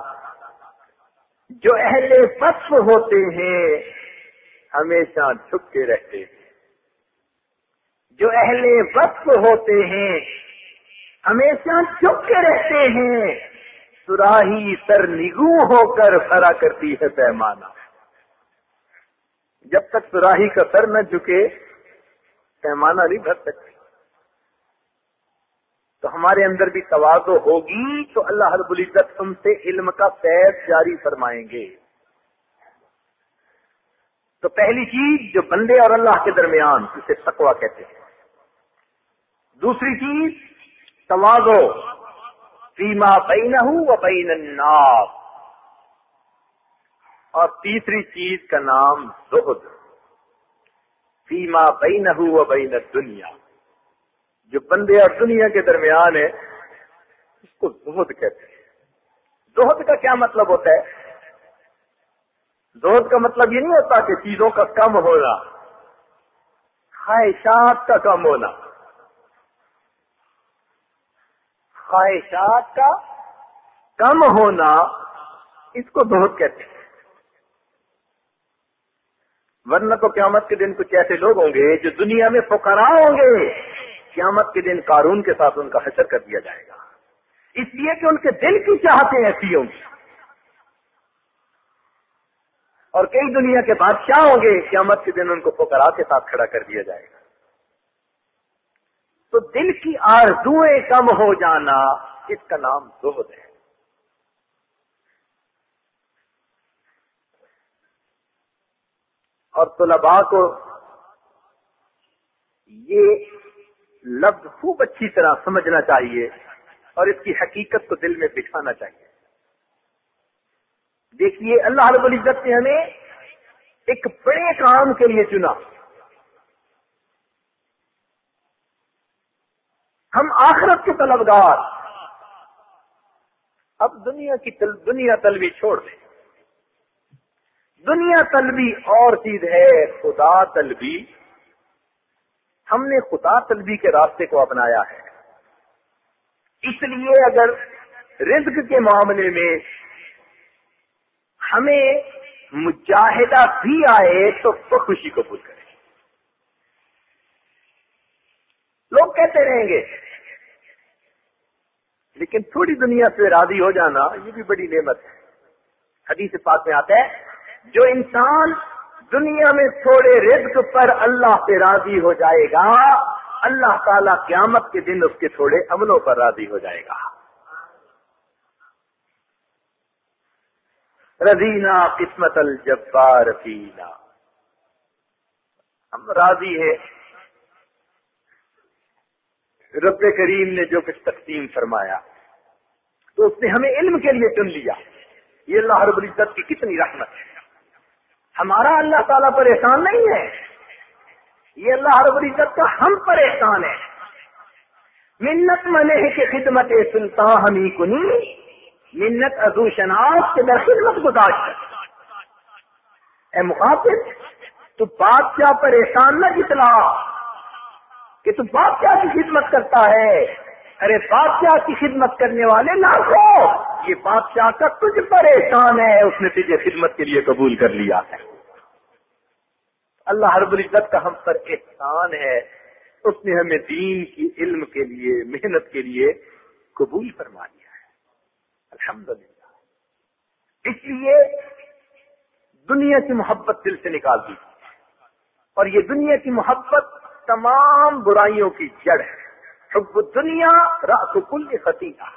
جو اہل وصف ہوتے ہیں ہمیشہ جھک کے رہتے ہیں. جو اہل وصف ہوتے ہیں ہمیشہ جھک کے رہتے ہیں. سراہی سر نگوں ہو کر کھڑا کرتی ہے پیمانہ. جب تک سراہی کا سر نہ جھکے پیمانہ نہیں بھر سکتے. تو ہمارے اندر بھی تواضع ہوگی تو اللہ رب العزت تم سے علم کا فیض جاری فرمائیں گے. تو پہلی چیز جو بندے اور اللہ کے درمیان اسے تقویٰ کہتے ہیں. دوسری چیز تواضع فیما بینہ و بین الناس. اور تیسری چیز کا نام زہد فیما بینہ و بین الدنیا. جو بندے اور دنیا کے درمیان ہے اس کو زہد کہتے ہیں. زہد کا کیا مطلب ہوتا ہے؟ زہد کا مطلب یہ نہیں ہوتا کہ چیزوں کا کم ہونا، خواہشات کا کم ہونا. خواہشات کا کم ہونا اس کو زہد کہتے ہیں. ورنہ تو قیامت کے دن کچھ ایسے لوگ ہوں گے جو دنیا میں فقراء ہوں گے، قیامت کے دن قارون کے ساتھ ان کا حشر کر دیا جائے گا، اس لیے کہ ان کے دل کی چاہتیں ایسی ہوں گی. اور کئی دنیا کے بادشاہ ہوں گے، قیامت کے دن ان کو فقراء کے ساتھ کھڑا کر دیا جائے گا. تو دل کی آرزوئیں کم ہو جانا، اس کا نام زہد ہے. اور طلباء کو یہ لفظ خوب اچھی طرح سمجھنا چاہیے اور اس کی حقیقت کو دل میں بٹھانا چاہیے. دیکھیے اللہ رب العزت نے ہمیں ایک بڑے کام کے لیے چنا. ہم آخرت کے طلبگار. اب دنیا طلبی چھوڑ دیں. دنیا طلبی اور چیز ہے، خدا طلبی. ہم نے خدا طلبی کے راستے کو اپنایا ہے. اس لیے اگر رزق کے معاملے میں ہمیں مجاہدہ بھی آئے تو خوشی قبول کریں. لوگ کہتے رہیں گے لیکن تھوڑی دنیا سے راضی ہو جانا یہ بھی بڑی نعمت ہے. حدیث پاک میں آتا ہے جو انسان دنیا میں تھوڑے رزق پر اللہ سے راضی ہو جائے گا، اللہ تعالیٰ قیامت کے دن اس کے تھوڑے عملوں پر راضی ہو جائے گا. رضینا قسمت الجبار فینا، ہم راضی ہیں رب کریم نے جو کچھ تقسیم فرمایا، تو اس نے ہمیں علم کے لیے چن لیا. یہ اللہ رب العزت کی کتنی رحمت ہے. ہمارا اللہ تعالیٰ پر احسان نہیں ہے، یہ اللہ رب العزت کا ہم پر احسان ہے. منت منے کہ خدمت سلطان ہمی کنی، منت ازو شناس کے در خدمت گزاشت. اے مخاطب، تو بادشاہ پر احسان نہ جتلا کہ تو بادشاہ کی خدمت کرتا ہے. ارے بادشاہ کی خدمت کرنے والے لاکھوں، یہ بادشاہ کا تجھ پر احسان ہے، اس نے تجھے خدمت کے لیے قبول کر لیا ہے. اللہ رب العزت کا ہم پر احسان ہے، اس نے ہمیں دین کی علم کے لیے محنت کے لیے قبول فرما لیا ہے. الحمدللہ. اس لیے دنیا کی محبت دل سے نکال دی، اور یہ دنیا کی محبت تمام برائیوں کی جڑ ہے. حب الدنیا رأس کل خطیئہ.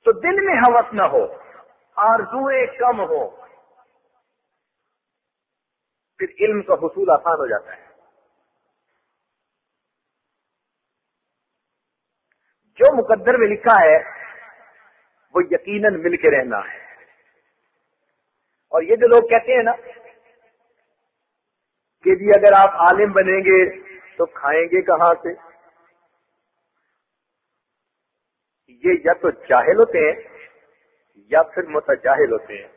تو دل میں ہوس نہ ہو، آرزوئیں کم ہو، پھر علم کا حصول آسان ہو جاتا ہے. جو مقدر میں لکھا ہے وہ یقیناً مل کے رہنا ہے. اور یہ جو لوگ کہتے ہیں نا کہ جی اگر آپ عالم بنیں گے تو کھائیں گے کہاں سے، یہ یا تو جاہل ہوتے ہیں یا پھر متجاہل ہوتے ہیں.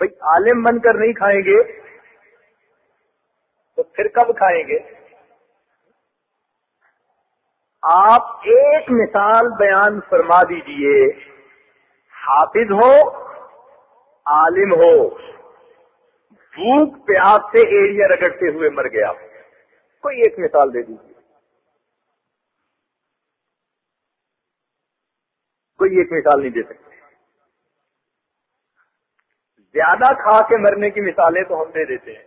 بھئی عالم بن کر نہیں کھائیں گے تو پھر کب کھائیں گے؟ آپ ایک مثال بیان فرما دیجئے. حافظ ہو، عالم ہو، بھوک پیاس سے ایڑیاں رگڑتے ہوئے مر گیا، کوئی ایک مثال دے دیجیے. کوئی ایک مثال نہیں دے سکتے. زیادہ کھا کے مرنے کی مثالیں تو ہم دے دیتے ہیں.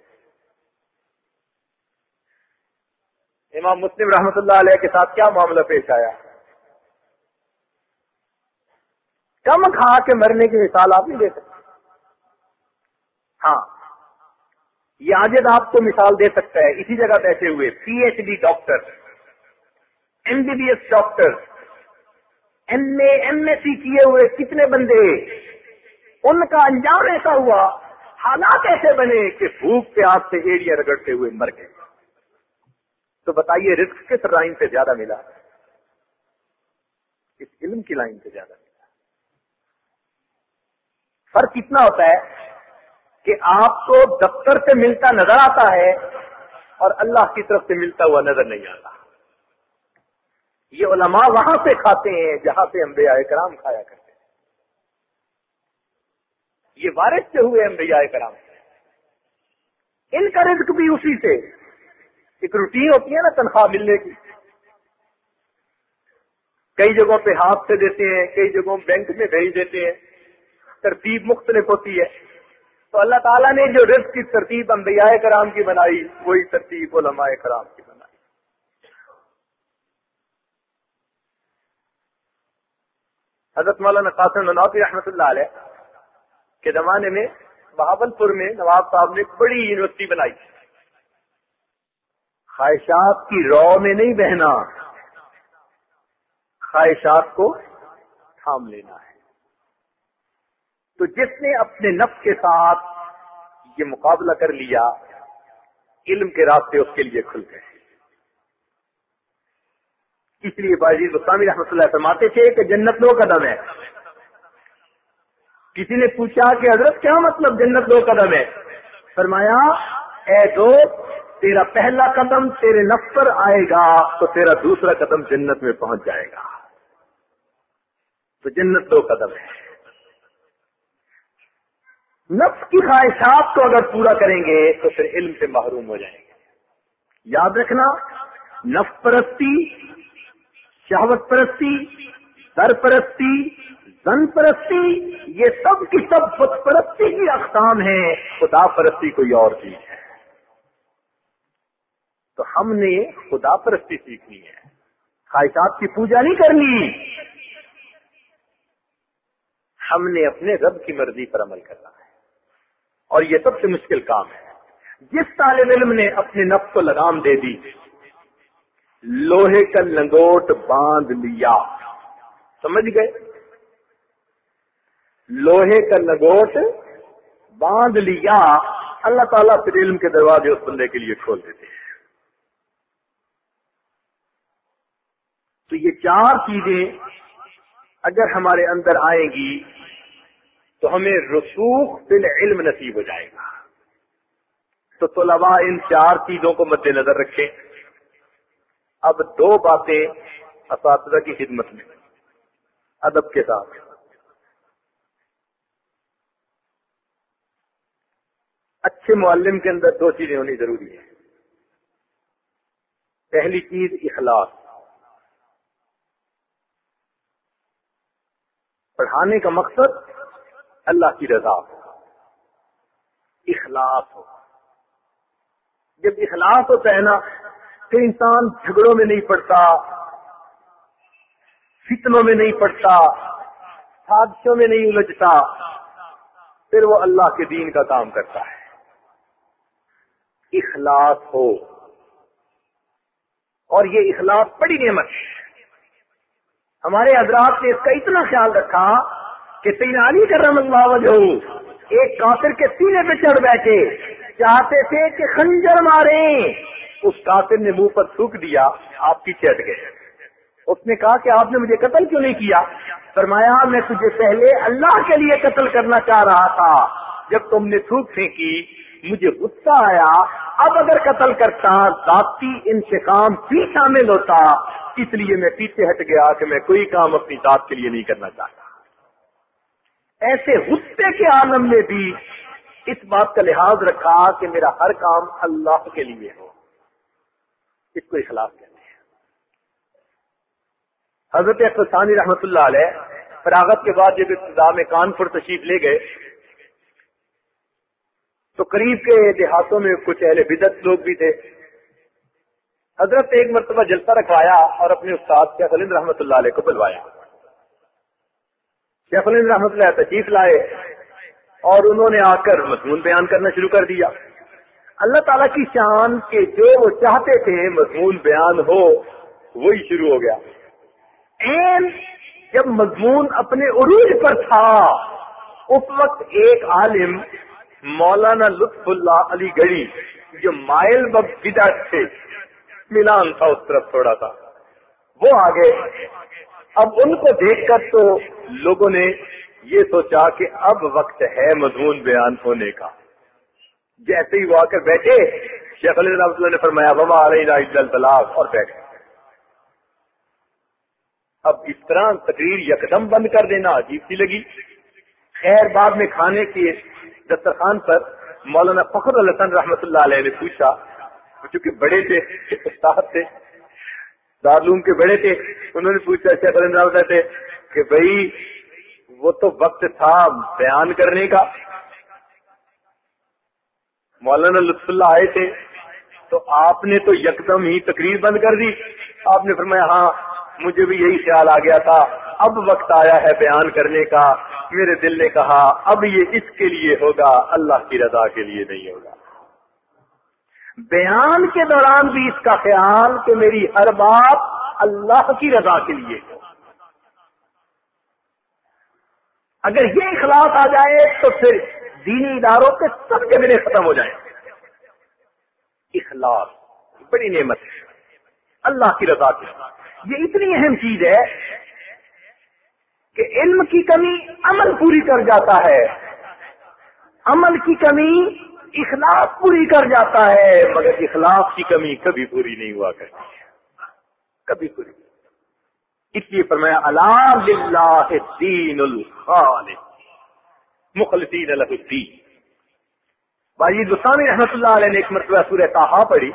امام مسلم رحمۃ اللہ علیہ کے ساتھ کیا معاملہ پیش آیا؟ کم کھا کے مرنے کی مثال آپ نہیں دے سکتے. ہاں، یہ عاجز آپ کو مثال دے سکتا ہے. اسی جگہ بیٹھے ہوئے PhD doctor, MBBS doctor, MA MSc کیے ہوئے کتنے بندے، ان کا انجام ایسا ہوا، حالات ایسے بنے کہ بھوک پیاس سے ایڑیاں رگڑتے ہوئے مر گئے. تو بتائیے رزق کس لائن سے زیادہ ملا؟ اس علم کی لائن سے زیادہ ملا. فرق اتنا ہوتا ہے کہ آپ کو دفتر سے ملتا نظر آتا ہے اور اللہ کی طرف سے ملتا ہوا نظر نہیں آتا. یہ علماء وہاں سے کھاتے ہیں جہاں سے انبیاء کرام کھایا کرتے ہیں. یہ وارث سے ہوئے انبیاء کرام، ان کا رزق بھی اسی سے۔ ایک روٹین ہوتی ہے نا تنخواہ ملنے کی، کئی جگہوں پہ ہاتھ سے دیتے ہیں، کئی جگہوں بینک میں بھیج دیتے ہیں، ترتیب مختلف ہوتی ہے۔ تو اللہ تعالیٰ نے جو رزق کی ترتیب انبیاء کرام کی بنائی، وہی ترتیب علماء کرام کی بنائی۔ حضرت مولانا قاسم نانوتوی رحمۃ اللہ علیہ کے زمانے میں بہاولپور میں نواب صاحب نے ایک بڑی یونیورسٹی بنائی۔ خواہشات کی رو میں نہیں بہنا، خواہشات کو تھام لینا ہے۔ تو جس نے اپنے نفس کے ساتھ یہ مقابلہ کر لیا، علم کے راستے اس کے لیے کھل گئے۔ اس لیے باجید بستامی رحمۃ اللہ فرماتے تھے کہ جنت 2 قدم ہے۔ کسی نے پوچھا کہ حضرت کیا مطلب جنت 2 قدم ہے؟ فرمایا اے دوست، تیرا پہلا قدم تیرے نفس پر آئے گا تو تیرا دوسرا قدم جنت میں پہنچ جائے گا۔ تو جنت 2 قدم ہے۔ نفس کی خواہشات کو اگر پورا کریں گے تو پھر علم سے محروم ہو جائیں گے۔ یاد رکھنا، نفس پرستی، شہوت پرستی، سرپرستی، زن پرستی، یہ سب کی سب بت پرستی کی اقسام ہیں، خدا پرستی کوئی اور چیز ہے۔ تو ہم نے خدا پرستی سیکھنی ہے، خواہشات کی پوجا نہیں کرنی، ہم نے اپنے رب کی مرضی پر عمل کرنا ہے، اور یہ سب سے مشکل کام ہے۔ جس طالب علم نے اپنے نفس کو لگام دے دی، لوہے کا لنگوٹ باندھ لیا، سمجھ گئے؟ لوہے کا لنگوٹ باندھ لیا، اللہ تعالیٰ پھر علم کے دروازے اس بندے کے لیے کھول دیتے ہیں۔ تو یہ 4 چیزیں اگر ہمارے اندر آئیں گی تو ہمیں رسوخ بالعلم نصیب ہو جائے گا۔ تو طلباء ان 4 چیزوں کو مد نظر رکھیں۔ اب 2 باتیں اساتذہ کی خدمت میں ادب کے ساتھ۔ اچھے معلم کے اندر 2 چیزیں ہونی ضروری ہے۔ پہلی چیز اخلاص، پڑھانے کا مقصد اللہ کی رضا ہو، اخلاص ہو۔ جب اخلاص ہوتا ہے نا تو انسان جھگڑوں میں نہیں پڑتا، فتنوں میں نہیں پڑتا، حادثوں میں نہیں الجھتا، پھر وہ اللہ کے دین کا کام کرتا ہے۔ اخلاص ہو، اور یہ اخلاص بڑی نعمت ہے۔ ہمارے حضرات نے اس کا اتنا خیال رکھا کہ سیدنا علی کرم اللہ وجہہ ایک کافر کے سینے پہ چڑھ بیٹھے، چاہتے تھے کہ خنجر ماریں، اس کافر نے منہ پر تھوک دیا، آپ پیچھے ہٹ گئے۔ اس نے کہا کہ آپ نے مجھے قتل کیوں نہیں کیا؟ فرمایا میں تجھے پہلے اللہ کے لیے قتل کرنا چاہ رہا تھا، جب تم نے تھوک پھینکی مجھے غصہ آیا، اب اگر قتل کرتا ذاتی انتقام بھی شامل ہوتا، اس لیے میں پیچھے ہٹ گیا کہ میں کوئی کام اپنی ذات کے لیے نہیں کرنا چاہتا۔ ایسے غصے کے عالم میں بھی اس بات کا لحاظ رکھا کہ میرا ہر کام اللہ کے لیے ہو، اس کو اخلاص کہتے ہیں۔ حضرت اختر ثانی رحمۃ اللہ علیہ فراغت کے بعد جب ابتدا میں کانپور تشریف لے گئے تو قریب کے دیہاتوں میں کچھ اہل بدعت لوگ بھی تھے۔ حضرت نے ایک مرتبہ جلسہ رکھوایا اور اپنے استاد شیخ الہند رحمۃ اللہ علیہ کو بلوایا۔ شیخ الہند رحمۃ اللہ تشریف لائے اور انہوں نے آ کر مضمون بیان کرنا شروع کر دیا۔ اللہ تعالیٰ کی شان کے جو وہ چاہتے تھے مضمون بیان ہو وہی شروع ہو گیا۔ جب مضمون اپنے عروج پر تھا اس وقت ایک عالم مولانا لطف اللہ علی گڑھی جو مائل بدعت تھے، ملان تھا اس طرف تھوڑا سا، وہ آگے۔ اب ان کو دیکھ کر تو لوگوں نے یہ سوچا کہ اب وقت ہے مضمون بیان ہونے کا۔ جیسے ہی وہ آ کر بیٹھے شیخ علی رحمۃ اللہ نے فرمایا وما علینا الا البلاغ اور بیٹھ گئے۔ اب اس طرح تقریر یکدم بند کر دینا عجیب سی لگی۔ خیر بعد میں کھانے کے دسترخوان پر مولانا فخر الحسن رحمۃ اللہ علیہ نے پوچھا، چونکہ بڑے تھے، استاد تھے، دارالعلوم کے بڑے تھے، انہوں نے پوچھا شیخ الحمد تھے کہ بھائی وہ تو وقت تھا بیان کرنے کا۔ مولانا لطف اللہ آئے تھے تو آپ نے تو یکدم ہی تقریر بند کر دی۔ آپ نے فرمایا ہاں مجھے بھی یہی خیال آ گیا تھا، اب وقت آیا ہے بیان کرنے کا۔ میرے دل نے کہا اب یہ اس کے لیے ہوگا، اللہ کی رضا کے لیے نہیں ہوگا۔ بیان کے دوران بھی اس کا خیال کہ میری ہر بات اللہ کی رضا کے لیے ہو۔ اگر یہ اخلاص آ جائے تو پھر دینی اداروں کے سب جھگڑے ختم ہو جائیں۔ اخلاص بڑی نعمت ہے اللہ کی رضا کی، یہ اتنی اہم چیز ہے کہ علم کی کمی عمل پوری کر جاتا ہے، عمل کی کمی اخلاص پوری کر جاتا ہے، مگر اخلاص کی کمی کبھی پوری نہیں ہوا کرتی، کبھی پوری۔ اس لیے فرمایا الا للہ الدین الخالص مخلصین لہ الدین۔ باجید بستامی رحمۃ اللہ علیہ نے ایک مرتبہ سورہ طٰہٰ پڑھی،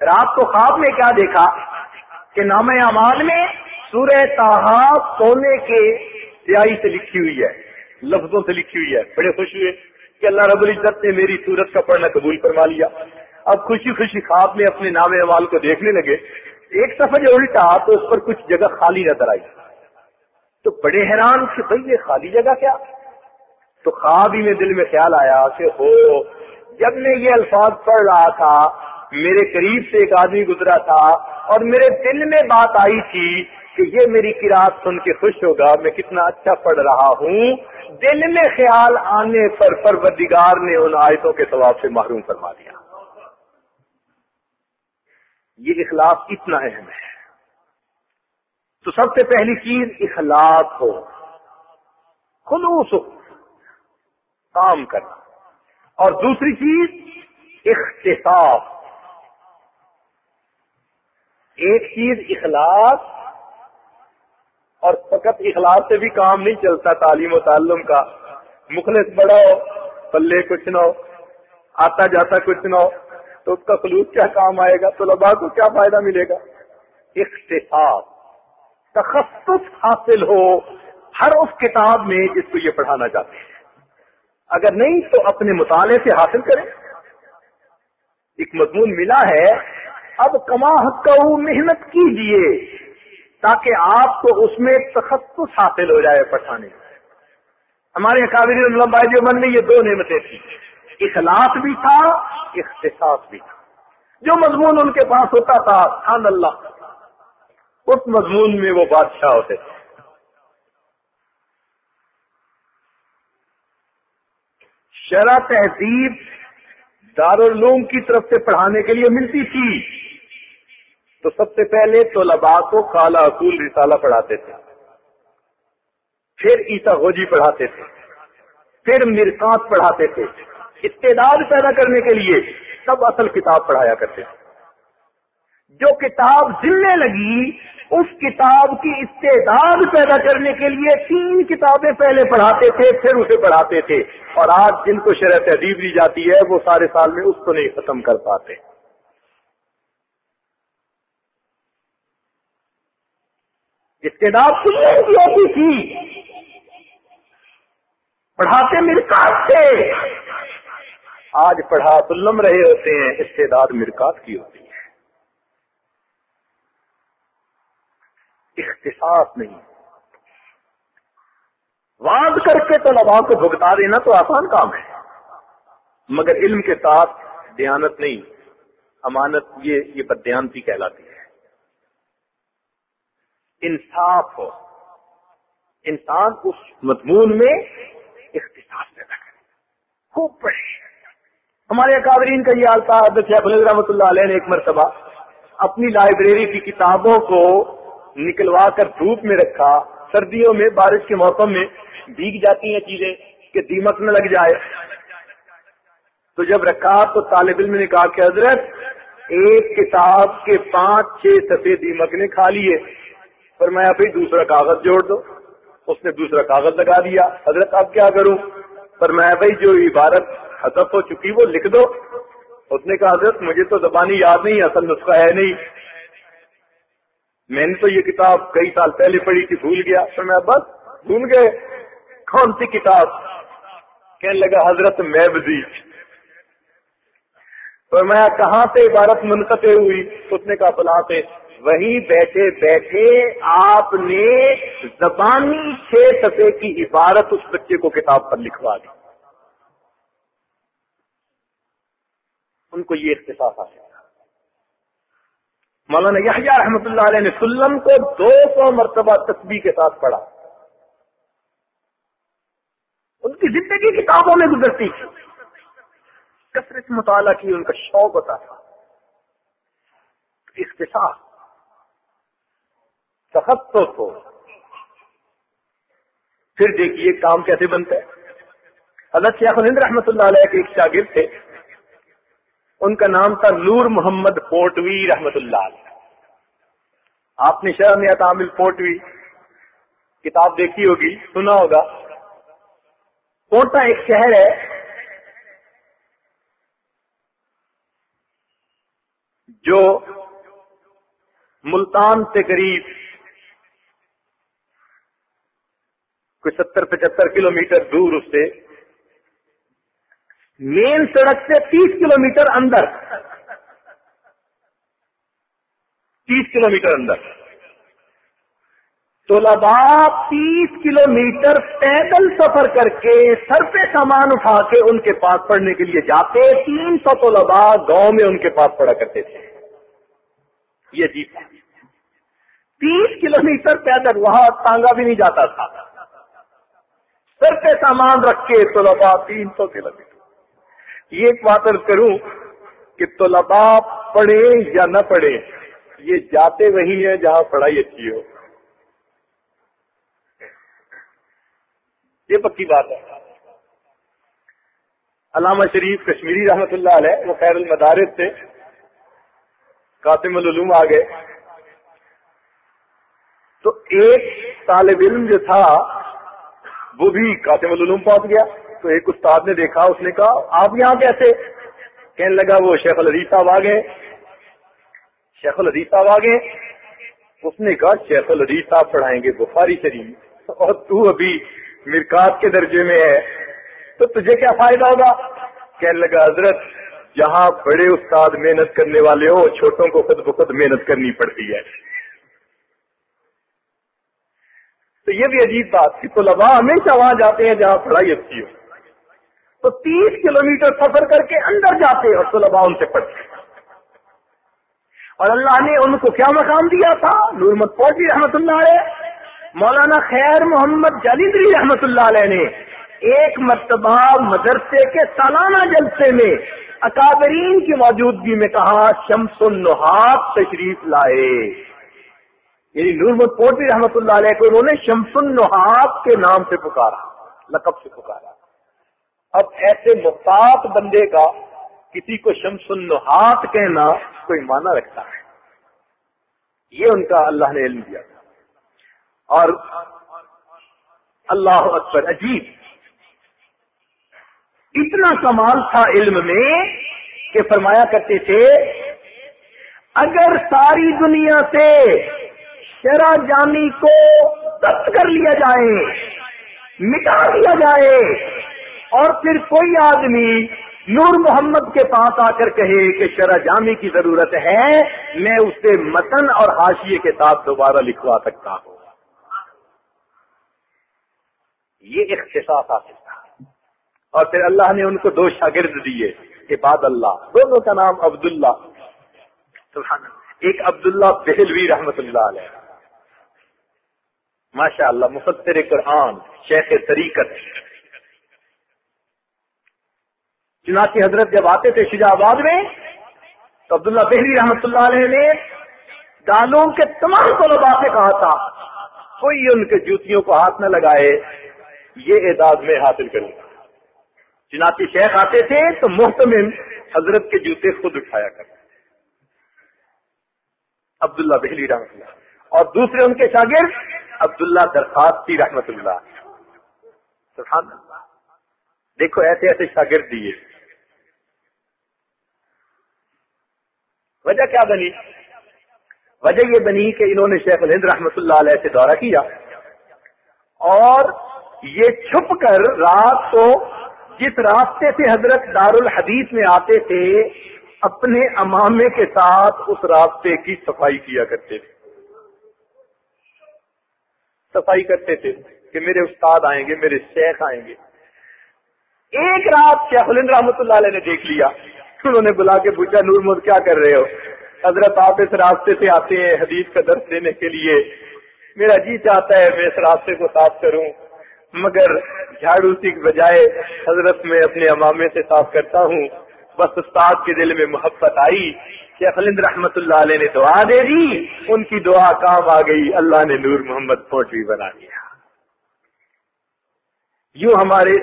رات کو خواب میں کیا دیکھا کہ نامہ اعمال میں سورہ طٰہٰ سونے کے سیاہی سے لکھی ہوئی ہے، لفظوں سے لکھی ہوئی ہے۔ بڑے خوش ہوئے کہ اللہ رب العزت نے میری سورت کا پڑھنا قبول فرما لیا۔ اب خوشی خوشی خواب میں اپنے نامہ اعمال کو دیکھنے لگے، ایک صفحہ جو الٹا تو اس پر کچھ جگہ خالی نظر آئی، تو بڑے حیران کہ بھئی یہ خالی جگہ کیا؟ تو خواب ہی میں دل میں خیال آیا کہ ہو جب میں یہ الفاظ پڑھ رہا تھا میرے قریب سے ایک آدمی گزرا تھا اور میرے دل میں بات آئی تھی کہ یہ میری قرات سن کے خوش ہوگا، میں کتنا اچھا پڑھ رہا ہوں۔ دل میں خیال آنے پر پروردگار نے ان آیتوں کے ثواب سے محروم فرما دیا۔ یہ اخلاص اتنا اہم ہے۔ تو سب سے پہلی چیز اخلاص ہو، خلوص ہو، کام کرنا، اور دوسری چیز اختصاص۔ ایک چیز اخلاص، اور فقط اخلاص سے بھی کام نہیں چلتا تعلیم و تعلم کا۔ مخلص بڑا ہو پلے کچھ نہ ہو، آتا جاتا کچھ نہ ہو تو اس کا خلوص کیا کام آئے گا، طلباء کو کیا فائدہ ملے گا؟ اختصاص، تخصص حاصل ہو ہر اس کتاب میں جس کو یہ پڑھانا چاہتے ہیں، اگر نہیں تو اپنے مطالعے سے حاصل کریں۔ ایک مضمون ملا ہے، اب کما حق محنت کیجئے تاکہ آپ کو اس میں تخصص حاصل ہو جائے پڑھانے۔ ہمارے اکابرین علماء دیوبند میں یہ دو نعمتیں تھیں، اخلاص بھی تھا، اختصاص بھی تھا۔ جو مضمون ان کے پاس ہوتا تھا سبحان اللہ اس مضمون میں وہ بادشاہ ہوتے تھے۔ شرح تہذیب دارالعلوم کی طرف سے پڑھانے کے لیے ملتی تھی تو سب سے پہلے طلباء کو کالا اصول رسالہ پڑھاتے تھے، پھر عیسیٰ غوجی پڑھاتے تھے، پھر مرقات پڑھاتے تھے۔ استعداد پیدا کرنے کے لیے سب اصل کتاب پڑھایا کرتے تھے۔ جو کتاب ذمہ لگی اس کتاب کی استعداد پیدا کرنے کے لیے 3 کتابیں پہلے پڑھاتے تھے، پھر اسے پڑھاتے تھے۔ اور آج جن کو شرح تہذیب دی جاتی ہے وہ سارے سال میں اس کو نہیں ختم کر پاتے۔ استعداد سننے کی ہوتی تھی، پڑھاتے مرقات تھے، آج پڑھا سلم رہے ہوتے ہیں، استعداد مرقات کی ہوتی ہے۔ اختصاص نہیں، وعظ کر کے طلباء کو بھگتا دینا تو آسان کام ہے، مگر علم کے ساتھ دیانت نہیں، امانت یہ بددیانتی کہلاتی ہے۔ انصاف ہو، انسان اس مضمون میں اختصاص پیدا کرے، خوب پڑھے۔ ہمارے اکابرین کا یہ حال تھا، حضرت شیخ الہند رحمۃ اللہ علیہ نے ایک مرتبہ اپنی لائبریری کی کتابوں کو نکلوا کر دھوپ میں رکھا، سردیوں میں بارش کے موسم میں بھیگ جاتی ہیں چیزیں کہ دیمک نہ لگ جائے، تو جب رکھا تو طالب علم نے کہا کہ حضرت ایک کتاب کے 5-6 صفحے دیمک نے کھا لیے، فرمایا بھائی دوسرا کاغذ جوڑ دو۔
اس نے دوسرا کاغذ لگا دیا. حضرت اب کیا کروں؟ پر میں بھائی جو عبارت حذف ہو چکی وہ لکھ دو. اس نے کہا حضرت مجھے تو زبانی یاد نہیں، اصل نسخہ ہے نہیں، میں نے تو یہ کتاب کئی سال پہلے پڑھی تھی، بھول گیا. تو میں بس بھول گئے کون سی کتاب؟ کہنے لگا حضرت میبزی. تو میں کہاں سے عبارت منقطع ہوئی؟ اس نے کہا فلاں سے. وہیں بیٹھے بیٹھے آپ نے زبانی 6 صفحے کی عبارت اس بچے کو کتاب پر لکھوا دی. ان کو یہ اختصاص حاصل تھا. مولانا یحییٰ رحمۃ اللہ علیہ نے سلم کو 200 مرتبہ تسبیح کے ساتھ پڑھا. ان کی زندگی کتابوں میں گزرتی تھی، کثرت مطالعہ کی ان کا شوق ہوتا تھا. اختصاص تخصص ہو. پھر دیکھیے کام کیسے بنتا ہے. حضرت شیخ الہند رحمۃ اللہ علیہ کے ایک شاگرد تھے، ان کا نام تھا نور محمد پورٹوی رحمۃ اللہ علیہ. آپ نے شرح نعت عامل پورٹوی کتاب دیکھی ہوگی، سنا ہوگا. پورٹا ایک شہر ہے جو ملتان سے قریب کوئی 70-75 کلومیٹر دور، اس سے مین سڑک سے 30 کلومیٹر اندر، 30 کلومیٹر اندر. طلباء 30 کلومیٹر پیدل سفر کر کے سر پہ سامان اٹھا کے ان کے پاس پڑھنے کے لیے جاتے. 300 طلباء گاؤں میں ان کے پاس پڑھا کرتے تھے. یہ عجیب تھا. 30 کلومیٹر پیدل، وہاں ٹانگا بھی نہیں جاتا تھا. سر پہ سامان رکھ کے طلباء 300 کلومیٹر. یہ ایک بات عرض کروں کہ طلباء پڑھیں یا نہ پڑھیں، یہ جاتے وہی ہیں جہاں پڑھائی اچھی ہو. یہ پکی بات ہے. علامہ شریف کشمیری رحمۃ اللہ علیہ وہ خیر المدارس سے قاسم العلوم آ گئے. تو ایک طالب علم جو تھا وہ بھی قاسم العلوم پہنچ گیا. تو ایک استاد نے دیکھا، اس نے کہا آپ یہاں کیسے؟ کہنے لگا وہ شیخ الحدیث صاحب آ گئے. شیخ الحدیث صاحب آ گئے. اس نے کہا شیخ الحدیث صاحب پڑھائیں گے بخاری شریف اور تو ابھی مرکات کے درجے میں ہے، تو تجھے کیا فائدہ ہوگا؟ کہنے لگا حضرت جہاں بڑے استاد محنت کرنے والے ہو، چھوٹوں کو خود بخود محنت کرنی پڑتی ہے. تو یہ بھی عجیب بات کہ طلباء ہمیشہ وہاں جاتے ہیں جہاں پڑھائی اچھی ہو. تو 30 کلومیٹر سفر کر کے اندر جاتے اور طلباء ان سے پڑھتے. اور اللہ نے ان کو کیا مقام دیا تھا؟ نور محمد پورٹوی رحمۃ اللہ علیہ، مولانا خیر محمد جلیندری رحمۃ اللہ علیہ نے ایک مرتبہ مدرسے کے سالانہ جلسے میں اکابرین کی موجودگی میں کہا شمس النحات تشریف لائے. یعنی نور محمد پورٹوی رحمۃ اللہ علیہ کو انہوں نے شمس النحات کے نام سے پکارا، لقب سے پکارا. اب ایسے محتاط بندے کا کسی کو شمس النحات کہنا کوئی معنی رکھتا ہے. یہ ان کا اللہ نے علم دیا تھا. اور اللہ اکبر، عجیب اتنا کمال تھا علم میں کہ فرمایا کرتے تھے اگر ساری دنیا سے شرع جامی کو ضبط کر لیا جائے، مٹا دیا جائے، اور پھر کوئی آدمی نور محمد کے پاس آ کر کہے کہ شرع جامی کی ضرورت ہے، میں اسے متن اور حاشیے کے ساتھ دوبارہ لکھوا سکتا ہوں. یہ اختصاص حاصل تھا. اور پھر اللہ نے ان کو 2 شاگرد دیے، عباد اللہ، دونوں کا نام عبداللہ، سبحان اللہ. ایک عبداللہ بہلوی رحمت اللہ علیہ، ماشاء اللہ مفسر قرآن، شیخ طریقت. چنانچہ حضرت جب آتے تھے شجاع آباد میں تو عبداللہ بہلوی رحمت اللہ علیہ نے دالوں کے تمام طلباء سے کہا تھا کوئی ان کے جوتیوں کو ہاتھ نہ لگائے، یہ اعداد میں حاصل کروں گا. چنانچہ شیخ آتے تھے تو محتمم حضرت کے جوتے خود اٹھایا کرتے عبداللہ بہلوی رحمۃ اللہ. اور دوسرے ان کے شاگرد عبداللہ درخاستی رحمت اللہ، سبحان اللہ، دیکھو ایسے ایسے شاگرد دیے. وجہ کیا بنی؟ وجہ یہ بنی کہ انہوں نے شیخ الہند رحمت اللہ علیہ سے دورہ کیا اور یہ چھپ کر رات کو جس راستے سے حضرت دارالحدیث میں آتے تھے اپنے امامے کے ساتھ اس راستے کی صفائی کیا کرتے تھے. صفائی کرتے تھے کہ میرے استاد آئیں گے، میرے شیخ آئیں گے. ایک رات شیخ الہند رحمت اللہ علیہ نے دیکھ لیا، انہوں نے بلا کے پوچھا نور محمد کیا کر رہے ہو؟ حضرت آپ اس راستے سے آتے ہیں حدیث کا درس دینے کے لیے، میرا جی چاہتا ہے میں اس راستے کو صاف کروں مگر جھاڑو کی بجائے حضرت میں اپنے امامے سے صاف کرتا ہوں. بس استاد کے دل میں محبت آئی، شیخ الہند رحمت اللہ علیہ نے دعا دے دی، ان کی دعا کام آ گئی، اللہ نے نور محمد پوٹری بنا دیا. یوں ہمارے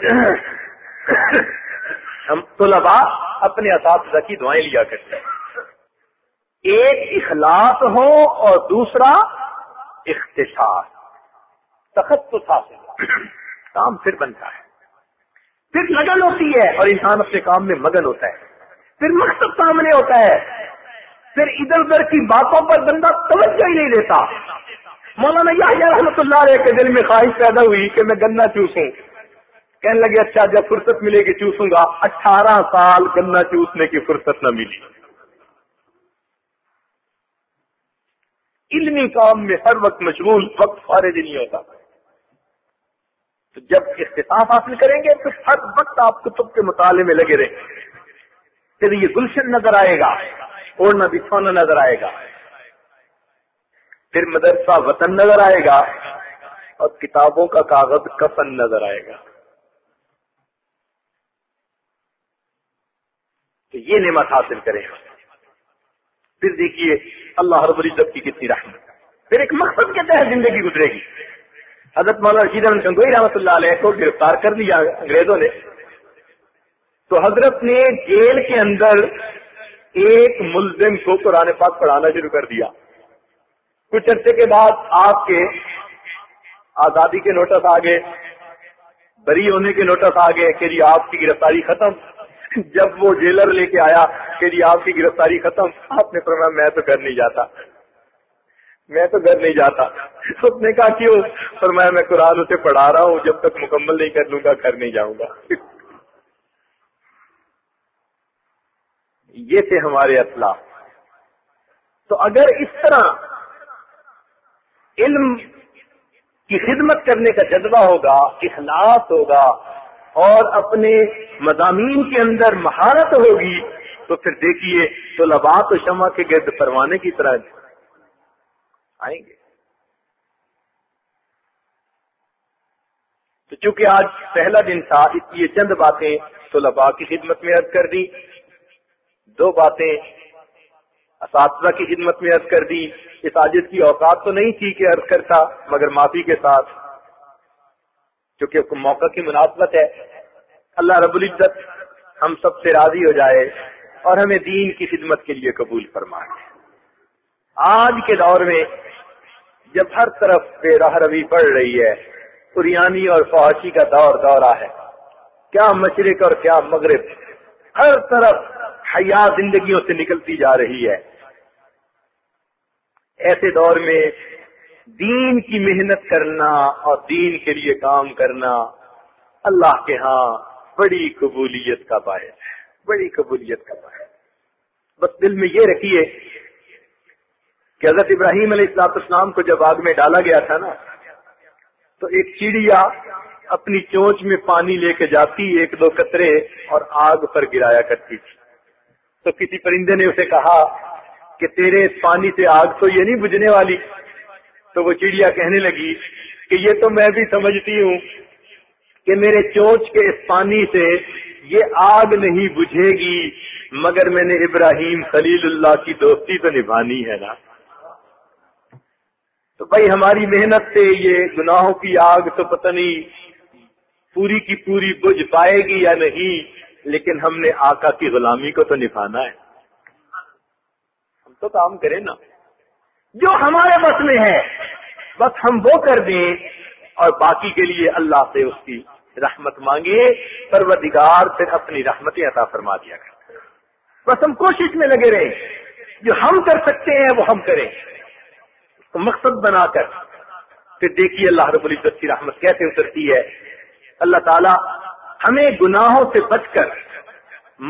ہم طلباء اپنے اساتذہ کی دعائیں لیا کرتے ہیں. ایک اخلاص ہو اور دوسرا اختصاص، تخصص حاصل، کام پھر بنتا ہے، پھر لگن ہوتی ہے اور انسان اپنے کام میں مگن ہوتا ہے، پھر مقصد سامنے ہوتا ہے، پھر ادھر ادھر کی باتوں پر بندہ توجہ ہی نہیں دیتا. مولانا یحییٰ رحمۃ اللہ علیہ کے دل میں خواہش پیدا ہوئی کہ میں گنا چوسوں. کہنے لگے اچھا جب فرصت ملے گی چوسوں گا. 18 سال گنا چوسنے کی فرصت نہ ملی. علمی کام میں ہر وقت مشغول، وقت فارغ نہیں ہوتا. تو جب اختصاص حاصل کریں گے تو ہر وقت آپ کتب کے مطالعے میں لگے رہیں گے. پھر یہ گلشن نظر آئے گا، اوڑھنا بچھونا نظر آئے گا، پھر مدرسہ وطن نظر آئے گا اور کتابوں کا کاغذ کفن نظر آئے گا. تو یہ نعمت حاصل کریں. پھر دیکھیے اللہ رب العزت کی کتنی رحمت. پھر ایک مقصد کے تحت زندگی گزرے گی. حضرت مولانا رشید احمد گنگوئی رحمۃ اللہ علیہ کو گرفتار کر لیا انگریزوں نے، تو حضرت نے جیل کے اندر ایک ملزم کو قرآن پاک پڑھانا شروع کر دیا. کچھ عرصے کے بعد آپ کے آزادی کے نوٹس آ گئے، بری ہونے کے نوٹس آ گئے کہ جی آپ کی گرفتاری ختم. جب وہ جیلر لے کے آیا کہ جی آپ کی گرفتاری ختم، آپ نے فرمایا میں تو گھر نہیں جاتا، میں تو گھر نہیں جاتا. اس نے کہا کیوں؟ فرمایا میں قرآن اسے پڑھا رہا ہوں، جب تک مکمل نہیں کر لوں گا گھر نہیں جاؤں گا. یہ تھے ہمارے اسلاف. تو اگر اس طرح علم کی خدمت کرنے کا جذبہ ہوگا، اخلاص ہوگا اور اپنے مضامین کے اندر مہارت ہوگی تو پھر دیکھیے طلباء تو شمع کے گرد پروانے کی طرح آئیں گے. تو چونکہ آج پہلا دن تھا اس لیے چند باتیں طلباء کی خدمت میں عرض کر دی، 2 باتیں اساتذہ کی خدمت میں عرض کر دی. اس عاجز کی اوقات تو نہیں تھی کہ عرض کرتا، مگر معافی کے ساتھ کیونکہ موقع کی مناسبت ہے. اللہ رب العزت ہم سب سے راضی ہو جائے اور ہمیں دین کی خدمت کے لیے قبول فرمائے. آج کے دور میں جب ہر طرف بے راہ روی بڑھ رہی ہے، قریانی اور فحاشی کا دورہ ہے، کیا مشرق اور کیا مغرب، ہر طرف حیا زندگیوں سے نکلتی جا رہی ہے. ایسے دور میں دین کی محنت کرنا اور دین کے لیے کام کرنا اللہ کے ہاں بڑی قبولیت کا باعث ہے، بڑی قبولیت کا باعث. بس دل میں یہ رکھیے کہ حضرت ابراہیم علیہ السلام کو جب آگ میں ڈالا گیا تھا نا، تو ایک چڑیا اپنی چونچ میں پانی لے کے جاتی 1-2 قطرے اور آگ پر گرایا کرتی تھی. تو کسی پرندے نے اسے کہا کہ تیرے اس پانی سے آگ تو یہ نہیں بجھنے والی. تو وہ چڑیا کہنے لگی کہ یہ تو میں بھی سمجھتی ہوں کہ میرے چونچ کے اس پانی سے یہ آگ نہیں بجھے گی، مگر میں نے ابراہیم خلیل اللہ کی دوستی تو نبھانی ہے نا. تو بھائی ہماری محنت سے یہ گناہوں کی آگ تو پتہ نہیں پوری کی پوری بجھ پائے گی یا نہیں، لیکن ہم نے آقا کی غلامی کو تو نبھانا ہے. ہم تو کام کریں نا جو ہمارے بس میں ہے، بس ہم وہ کر دیں اور باقی کے لیے اللہ سے اس کی رحمت مانگے، پروردگار پھر اپنی رحمتیں عطا فرما دیا کرتا ہے۔ بس ہم کوشش میں لگے رہیں، جو ہم کر سکتے ہیں وہ ہم کریں، اس کو مقصد بنا کر پھر دیکھیے اللہ رب العزت کی رحمت کیسے اترتی ہے۔ اللہ تعالی ہمیں گناہوں سے بچ کر،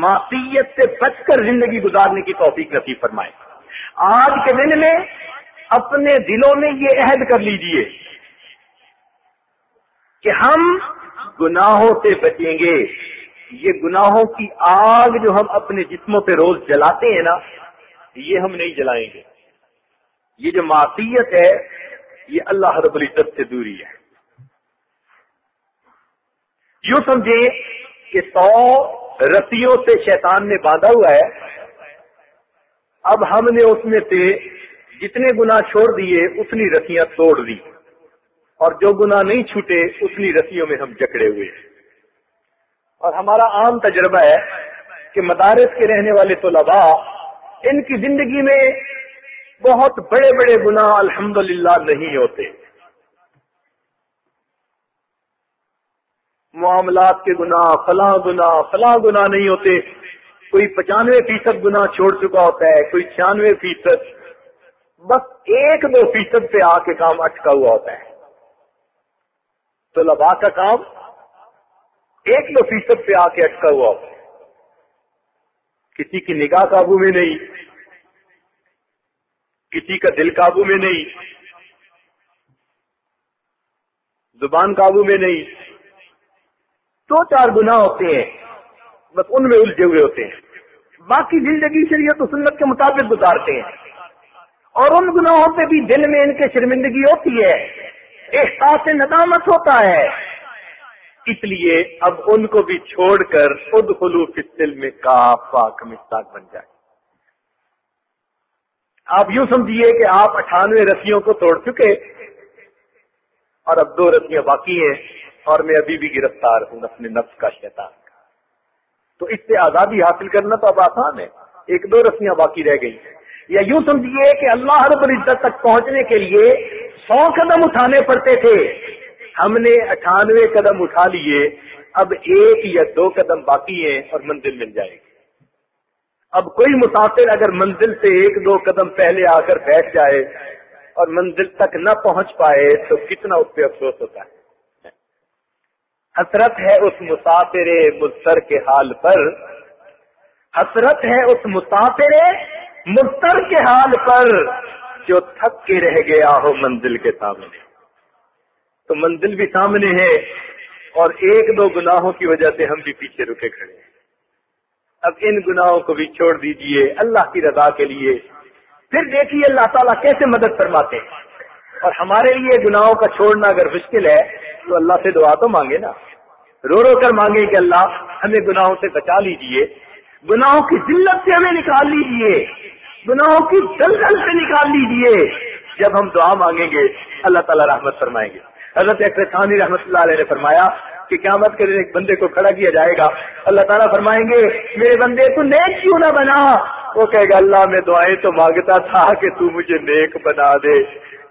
معصیت سے بچ کر زندگی گزارنے کی توفیق نصیب فرمائے۔ آج کے دن میں اپنے دلوں میں یہ عہد کر لیجئے کہ ہم گناہوں سے بچیں گے۔ یہ گناہوں کی آگ جو ہم اپنے جسموں پہ روز جلاتے ہیں نا، یہ ہم نہیں جلائیں گے۔ یہ جو معصیت ہے یہ اللہ رب العزت سے دوری ہے۔ یوں سمجھیں کہ 100 رسیوں سے شیطان نے باندھا ہوا ہے، اب ہم نے اس میں سے جتنے گناہ چھوڑ دیے اتنی رسیاں توڑ دی، اور جو گناہ نہیں چھوٹے اتنی رسیوں میں ہم جکڑے ہوئے ہیں۔ اور ہمارا عام تجربہ ہے کہ مدارس کے رہنے والے طلباء، ان کی زندگی میں بہت بڑے بڑے گناہ الحمدللہ نہیں ہوتے، معاملات کے گناہ، فلاں گناہ نہیں ہوتے۔ کوئی 95% گناہ چھوڑ چکا ہوتا ہے، کوئی 96%، بس 1-2% پہ آ کے کام اٹکا ہوا ہوتا ہے۔ طلباء کا کام 1-2% پہ آ کے اٹکا ہوا ہوتا ہے، کسی کی نگاہ قابو میں نہیں، کسی کا دل قابو میں نہیں، زبان قابو میں نہیں، 2-4 گناہ ہوتے ہیں، بس ان میں الجھے ہوئے ہوتے ہیں، باقی زندگی شریعت و سنت کے مطابق گزارتے ہیں، اور ان گناہوں پہ بھی دل میں ان کے شرمندگی ہوتی ہے، احساس ندامت ہوتا ہے۔ اس لیے اب ان کو بھی چھوڑ کر ادخلوا فی السلم کافہ کا مصداق بن جائے۔ آپ یوں سمجھیے کہ آپ 98 رسیوں کو توڑ چکے اور اب 2 رسیاں باقی ہیں، اور میں ابھی بھی گرفتار ہوں اپنے نفس کا، شیطان کا۔ تو اس سے آزادی حاصل کرنا تو اب آسان ہے، 1-2 رسیاں باقی رہ گئی ہیں۔ یا یوں سمجھیے کہ اللہ رب العزت تک پہنچنے کے لیے 100 قدم اٹھانے پڑتے تھے، ہم نے 98 قدم اٹھا لیے، اب 1 یا 2 قدم باقی ہیں اور منزل مل جائے گی۔ اب کوئی مسافر اگر منزل سے 1-2 قدم پہلے آ کر بیٹھ جائے اور منزل تک نہ پہنچ پائے تو کتنا اس پہ افسوس ہوتا ہے۔ حسرت ہے اس مسافر مضطر کے حال پر، حسرت ہے اس مسافر مضطر کے حال پر جو تھک کے رہ گیا ہو منزل کے سامنے۔ تو منزل بھی سامنے ہے اور 1-2 گناہوں کی وجہ سے ہم بھی پیچھے رکے کھڑے ہیں۔ اب ان گناہوں کو بھی چھوڑ دیجئے اللہ کی رضا کے لیے، پھر دیکھیے اللہ تعالیٰ کیسے مدد فرماتے ہیں۔ اور ہمارے لیے گناہوں کا چھوڑنا اگر مشکل ہے تو اللہ سے دعا تو مانگے نا، رو رو کر مانگے کہ اللہ ہمیں گناہوں سے بچا لیجئے، گناہوں کی ذلت سے ہمیں نکال لیجئے، گناہوں کی دلدل سے نکال لیجئے۔ جب ہم دعا مانگیں گے اللہ تعالیٰ رحمت فرمائیں گے۔ حضرت اکبر ثانی رحمۃ اللہ علیہ نے فرمایا کہ قیامت کے دن ایک بندے کو کھڑا کیا جائے گا، اللہ تعالیٰ فرمائیں گے میرے بندے تو نیک کیوں نہ بنا؟ وہ کہے گا اللہ میں دعائیں تو مانگتا تھا کہ تو مجھے نیک بنا دے۔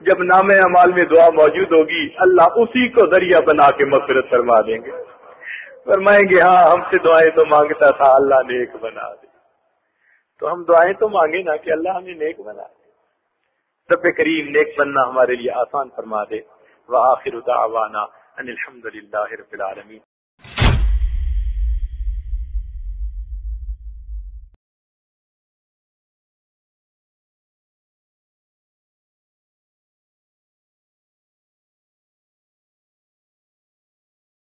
جب نام اعمال میں دعا موجود ہوگی اللہ اسی کو ذریعہ بنا کے مغفرت فرما دیں گے، فرمائیں گے ہاں ہم سے دعائیں تو مانگتا تھا اللہ نیک بنا دے۔ تو ہم دعائیں تو مانگے نا کہ اللہ ہمیں نیک بنا دے۔ رب کریم نیک بننا ہمارے لیے آسان فرما دے۔ وآخر دعوانا ان الحمد للہ رب العالمین۔